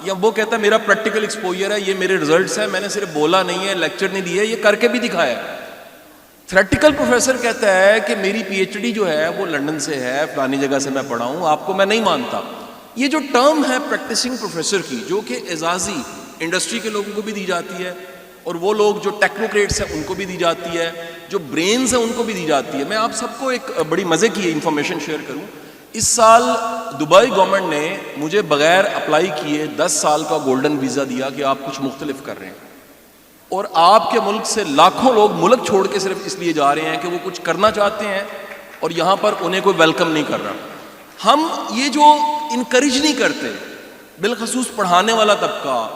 یا وہ کہتا ہے میرا پریکٹیکل ایکسپوجر ہے, یہ میرے ریزلٹس ہیں, میں نے صرف بولا نہیں ہے, لیکچر نہیں دیا, یہ کر کے بھی دکھایا. تھیوریٹیکل پروفیسر کہتا ہے کہ میری پی ایچ ڈی جو ہے وہ لنڈن سے ہے, فلانی جگہ سے میں پڑھا ہوں, آپ کو میں نہیں مانتا. یہ جو ٹرم ہے پریکٹسنگ پروفیسر کی, جو کہ اعزازی انڈسٹری کے لوگوں کو بھی دی جاتی ہے اور وہ لوگ جو ٹیکنوکریٹس ہیں ان کو بھی دی جاتی ہے, جو برینز ہیں ان کو بھی دی جاتی ہے. میں آپ سب کو ایک بڑی مزے کی انفارمیشن شیئر کروں. اس سال دبئی گورنمنٹ نے مجھے بغیر اپلائی کیے 10 سال کا گولڈن ویزا دیا کہ آپ کچھ مختلف کر رہے ہیں, اور آپ کے ملک سے لاکھوں لوگ ملک چھوڑ کے صرف اس لیے جا رہے ہیں کہ وہ کچھ کرنا چاہتے ہیں اور یہاں پر انہیں کوئی ویلکم نہیں کر رہا. ہم یہ جو انکریج نہیں کرتے, بالخصوص پڑھانے والا طبقہ,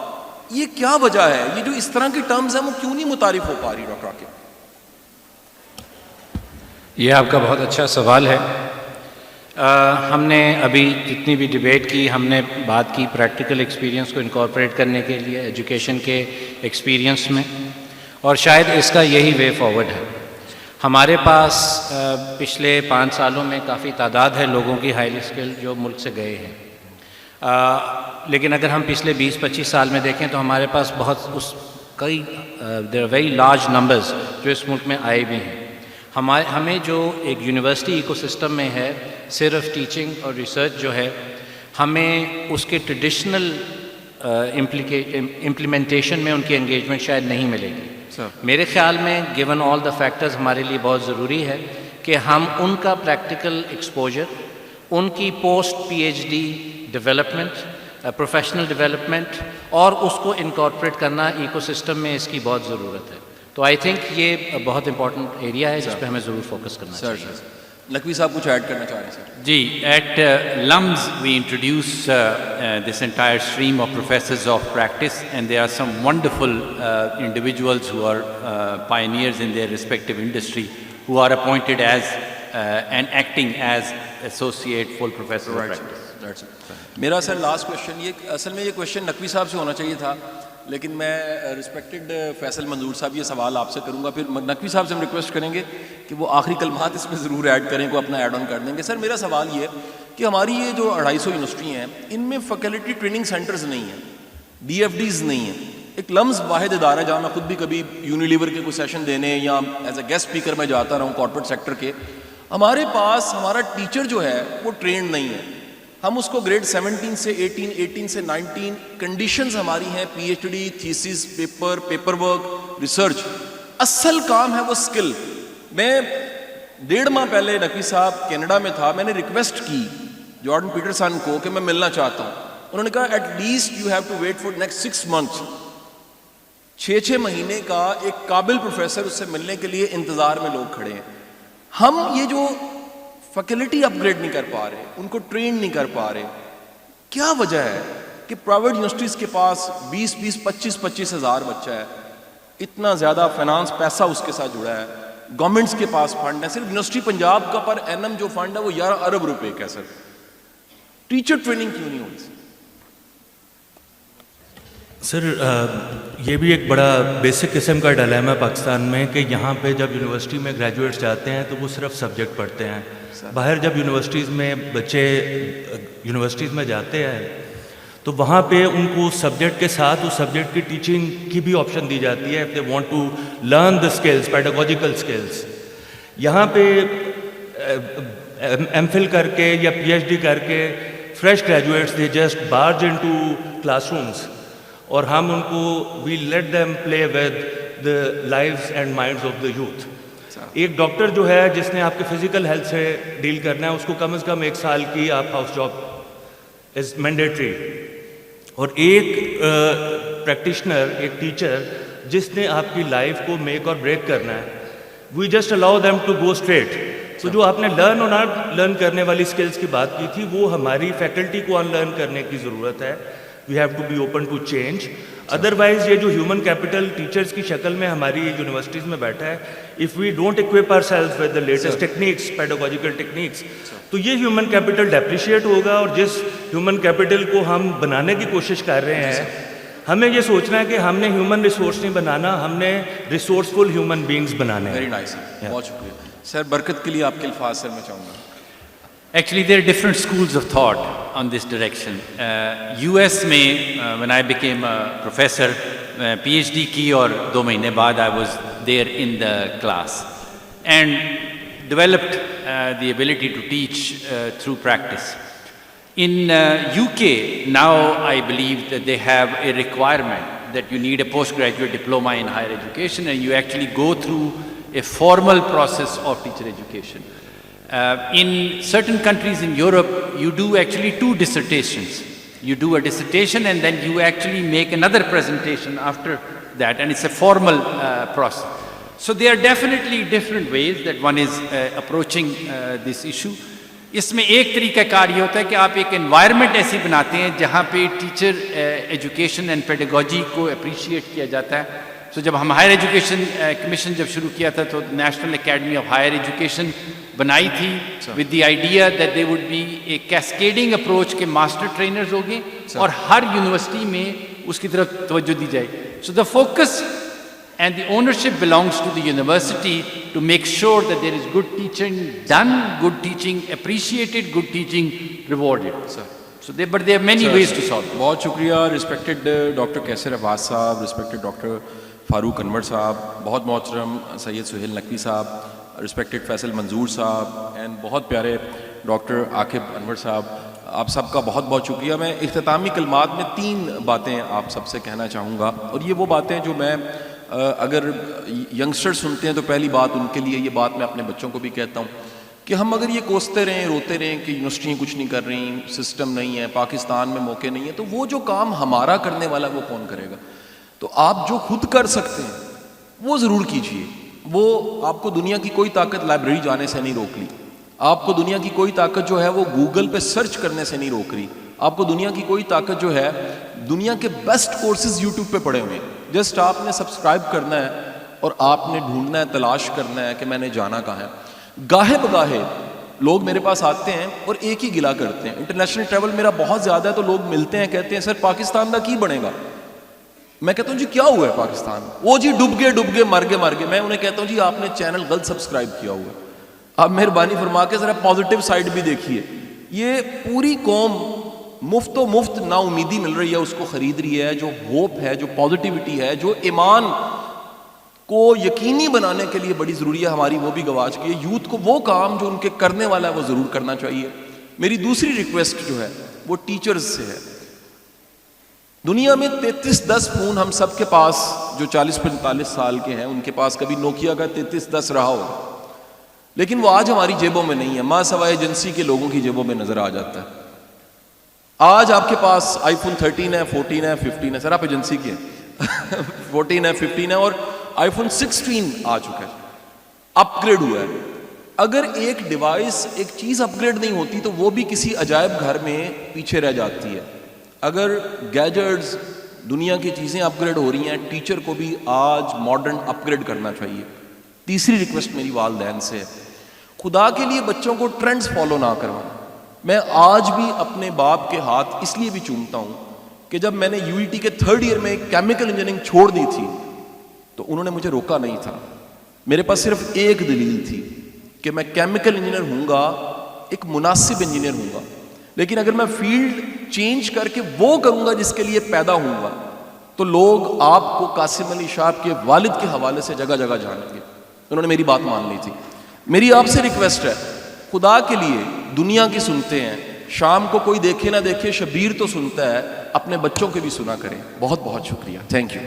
یہ کیا وجہ ہے؟ یہ جو اس طرح کی ٹرمز ہیں وہ کیوں نہیں متعارف ہو پا رہی ڈاکٹر عاقب؟ یہ آپ کا بہت اچھا سوال ہے. ہم نے ابھی جتنی بھی ڈیبیٹ کی, ہم نے بات کی پریکٹیکل ایکسپیرینس کو انکارپوریٹ کرنے کے لیے ایجوکیشن کے ایکسپیرینس میں, اور شاید اس کا یہی وے فارورڈ ہے. ہمارے پاس پچھلے 5 سالوں میں کافی تعداد ہے لوگوں کی ہائیلی اسکل جو ملک سے گئے ہیں, لیکن اگر ہم پچھلے 20-25 سال میں دیکھیں تو ہمارے پاس کئی there are very large numbers جو اس ملک میں آئے بھی ہیں. ہمیں جو ایک یونیورسٹی ایکو سسٹم میں ہے, صرف ٹیچنگ اور ریسرچ جو ہے, ہمیں اس کے ٹریڈیشنل امپلیمنٹیشن میں ان کی انگیجمنٹ شاید نہیں ملے گی. میرے خیال میں گیون آل دا فیکٹرز ہمارے لیے بہت ضروری ہے کہ ہم ان کا پریکٹیکل ایکسپوجر, ان کی post P H D development, professional development, اور اس کو انکارپوریٹ کرنا ایکو سسٹم میں اس کی بہت ضرورت ہے. تو آئی تھنک یہ بہت امپورٹنٹ ایریا ہے جس پہ ہمیں ضرور فوکس کرنا چاہیے. نقوی صاحب کچھ ایڈ کرنا چاہ رہے ہیں سر؟ جی, at LUMS we introduce this entire stream of professors of practice, and there are some wonderful individuals who are pioneers in their respective industry who are appointed as and acting as associate full professor of practice. میرا sir last question, یہ اصل میں یہ question Naqvi صاحب سے ہونا چاہیے تھا, لیکن میں رسپیکٹڈ فیصل منظور صاحب یہ سوال آپ سے کروں گا, پھر نقوی صاحب سے ہم ریکویسٹ کریں گے کہ وہ آخری کلمات اس میں ضرور ایڈ کریں, کو اپنا ایڈ آن کر دیں گے. سر میرا سوال یہ ہے کہ ہماری یہ جو 250 یونیورسٹی ہیں ان میں فیکلٹی ٹریننگ سینٹرز نہیں ہیں, DFDs نہیں ہیں. ایک لمز واحد ادارہ جہاں میں خود بھی کبھی یونیلیور کے کوئی سیشن دینے یا ایز اے گیسٹ اسپیکر میں جاتا رہا ہوں کارپوریٹ سیکٹر کے, ہمارے پاس ہمارا ٹیچر جو ہے وہ ٹرینڈ نہیں ہے. ہم اس کو گریڈ 17 سے 18, 18 سے 19 کنڈیشنز ہماری ہیں, P H D, thesis, paper work, research. اصل کام ہے وہ اسکل. میں 1.5 ماہ پہلے نقوی صاحب کینیڈا میں تھا, میں نے ریکویسٹ کی جارڈن پیٹرسن کو کہ میں ملنا چاہتا ہوں. انہوں نے کہا at least you have to wait for next 6 months. 6 مہینے کا ایک قابل پروفیسر اس سے ملنے کے لیے انتظار میں لوگ کھڑے ہیں. ہم یہ جو فیکلٹی اپ گریڈ نہیں کر پا رہے, ان کو ٹرین نہیں کر پا رہے, کیا وجہ ہے کہ پرائیویٹ یونیورسٹیز کے پاس 20 25 ہزار بچہ ہے, اتنا زیادہ فائنانس پیسہ اس کے ساتھ جڑا ہے, گورنمنٹس کے پاس فنڈ ہے, صرف یونیورسٹی پنجاب کا پر اینم جو فنڈ ہے وہ 11 ارب روپے کا. سر ٹیچر ٹریننگ کیوں نہیں ہوتی؟ سر یہ بھی ایک بڑا بیسک قسم کا ڈیلیما ہے پاکستان میں کہ یہاں پہ جب یونیورسٹی میں گریجویٹس جاتے ہیں تو وہ صرف سبجیکٹ پڑھتے ہیں. باہر جب یونیورسٹیز میں بچے یونیورسٹیز میں جاتے ہیں تو وہاں پہ ان کو سبجیکٹ کے ساتھ اس سبجیکٹ کی ٹیچنگ کی بھی آپشن دی جاتی ہے. If they want to learn the skills, pedagogical skills. یہاں پہ ایم فل کر کے یا پی ایچ ڈی کر کے fresh graduates they just barge into classrooms, اور ہم ان کو we let them play with the lives and minds of the youth. ایک ڈاکٹر جو ہے جس نے آپ کے فزیکل ہیلتھ سے ڈیل کرنا ہے, اس کو کم از کم 1 سال کی آپ ہاؤس جاب از مینڈیٹری. اور ایک پریکٹیشنر, ایک ٹیچر جس نے آپ کی لائف کو میک اور بریک کرنا ہے, we just allow them to go straight. تو جو آپ نے لرن اور ناٹ لرن کرنے والی اسکلس کی بات کی تھی, وہ ہماری فیکلٹی کو ان لرن کرنے کی ضرورت ہے. We have to be open to change. Otherwise یہ جو ہیومن کیپٹل ٹیچرس کی شکل میں ہماری یونیورسٹیز میں بیٹھا ہے, if we don't occupy our self with the latest techniques, pedagogical techniques, تو یہ ہیومن کیپٹل ڈیپریشیٹ ہوگا. اور جس ہیومن کیپٹل کو ہم بنانے کی کوشش کر رہے ہیں, ہمیں یہ سوچنا ہے کہ ہم نے ہیومن ریسورس نہیں بنانا, ہم نے ریسورسفل ہیومن بینگز بنانے ہیں. ویری نائس, بہت شکریہ سر. برکت کے لیے آپ کے الفاظ سر میں چاہوں گا. Actually, there are different schools of thought on this direction. US mein, when I became a professor, PhD ki aur 2 mahine baad I was there in the class and developed the ability to teach through practice. In UK, now I believe that they have a requirement that you need a postgraduate diploma in higher education, and you actually go through a formal process of teacher education. In certain countries in Europe, you do actually 2 dissertations. You do a dissertation and then you actually make another presentation after that, and it's a formal process. So there are definitely different ways that one is approaching this issue. اس میں ایک طریقہ کار یہ ہوتا ہے کہ آپ ایک environment ایسی بناتے ہیں جہاں پہ ٹیچر ایجوکیشن اینڈ پیڈاگوجی کو اپریشیٹ کیا جاتا ہے. سو جب ہم ہائر ایجوکیشن کمیشن جب شروع کیا تھا تو National Academy of Higher Education بنائی تھی with the idea that they would be a cascading approach کے ماسٹر ٹرینرز ہوں گے اور ہر یونیورسٹی میں اس کی طرف توجہ دی جائے. So the focus and the ownership belongs to the university to make sure that there is good teaching done, good teaching appreciated, good teaching rewarded. So but there are many ways to solve it. بہت شکریہ respected doctor کیسر عباس صاحب, respected doctor فاروق انور صاحب, بہت محترم سید سہیل نقوی صاحب, respected Faisal منظور صاحب, and بہت پیارے ڈاکٹر عاقب انور صاحب. آپ سب کا بہت بہت شکریہ. میں اختتامی کلمات میں 3 باتیں آپ سب سے کہنا چاہوں گا, اور یہ وہ باتیں جو میں اگر ینگسٹر سنتے ہیں تو پہلی بات ان کے لیے, یہ بات میں اپنے بچوں کو بھی کہتا ہوں کہ ہم اگر یہ کوستے رہیں روتے رہیں کہ یونیورسٹیاں کچھ نہیں کر رہی, سسٹم نہیں ہے, پاکستان میں موقع نہیں ہے, تو وہ جو کام ہمارا کرنے والا وہ کون کرے گا؟ تو آپ جو خود کر سکتے ہیں وہ ضرور کیجیے. وہ آپ کو دنیا کی کوئی طاقت لائبریری جانے سے نہیں روک لی, آپ کو دنیا کی کوئی طاقت جو ہے وہ گوگل پہ سرچ کرنے سے نہیں روک رہی, آپ کو دنیا کی کوئی طاقت جو ہے دنیا کے بیسٹ کورسز یوٹیوب پہ پڑے ہوئے ہیں. جسٹ آپ نے سبسکرائب کرنا ہے اور آپ نے ڈھونڈنا ہے, تلاش کرنا ہے کہ میں نے جانا کہاں ہے. گاہے بگاہے لوگ میرے پاس آتے ہیں اور ایک ہی گلا کرتے ہیں. انٹرنیشنل ٹریول میرا بہت زیادہ ہے تو لوگ ملتے ہیں کہتے ہیں سر پاکستان کا کی بنے گا. میں کہتا ہوں جی کیا ہوا ہے پاکستان؟ وہ جی ڈوب گئے مر گئے. میں انہیں کہتا ہوں جی آپ نے چینل غلط سبسکرائب کیا ہوا ہے, آپ مہربانی فرما کے ذرا پازیٹیو سائڈ بھی دیکھیے. یہ پوری قوم مفت نا امیدی مل رہی ہے, اس کو خرید رہی ہے. جو ہوپ ہے, جو پازیٹیوٹی ہے, جو ایمان کو یقینی بنانے کے لیے بڑی ضروری ہے, ہماری وہ بھی گواچ گئی ہے. یوتھ کو وہ کام جو ان کے کرنے والا ہے وہ ضرور کرنا چاہیے. میری دوسری ریکویسٹ جو ہے وہ ٹیچرز سے ہے. دنیا میں 3310 فون ہم سب کے پاس جو 40-45 سال کے ہیں ان کے پاس کبھی نوکیا کا 3310 رہا ہوگا, لیکن وہ آج ہماری جیبوں میں نہیں ہے, ماں سوائے ایجنسی کے لوگوں کی جیبوں میں نظر آ جاتا ہے. آج آپ کے پاس آئی فون 13 ہے، 14 ہے، 15 ہے، سر آپ ایجنسی کی ہیں 14 ہے، 15 ہے، اور آئی فون 16 آ چکا ہے، اپ گریڈ ہوا ہے. اگر ایک ڈیوائس، ایک چیز اپ گریڈ نہیں ہوتی تو وہ بھی کسی عجائب گھر میں پیچھے رہ جاتی ہے. اگر گیجٹس، دنیا کی چیزیں اپ گریڈ ہو رہی ہیں، ٹیچر کو بھی آج ماڈرن اپ گریڈ کرنا چاہیے. تیسری ریکویسٹ میری والدین سے ہے، خدا کے لیے بچوں کو ٹرینڈز فالو نہ کروانا. میں آج بھی اپنے باپ کے ہاتھ اس لیے بھی چومتا ہوں کہ جب میں نے UET کے 3rd ایئر میں کیمیکل انجینئرنگ چھوڑ دی تھی تو انہوں نے مجھے روکا نہیں تھا. میرے پاس صرف ایک دلیل تھی کہ میں کیمیکل انجینئر ہوں گا، ایک مناسب انجینئر ہوں گا، لیکن اگر میں فیلڈ چینج کر کے وہ کروں گا جس کے لیے پیدا ہوں گا تو لوگ آپ کو قاسم علی شاہ کے والد کے حوالے سے جگہ جگہ جانیں گے. انہوں نے میری بات مان لی تھی. میری آپ سے ریکویسٹ ہے، خدا کے لیے دنیا کی سنتے ہیں، شام کو کوئی دیکھے نہ دیکھے، شبیر تو سنتا ہے، اپنے بچوں کے بھی سنا کریں. بہت بہت شکریہ. Thank you.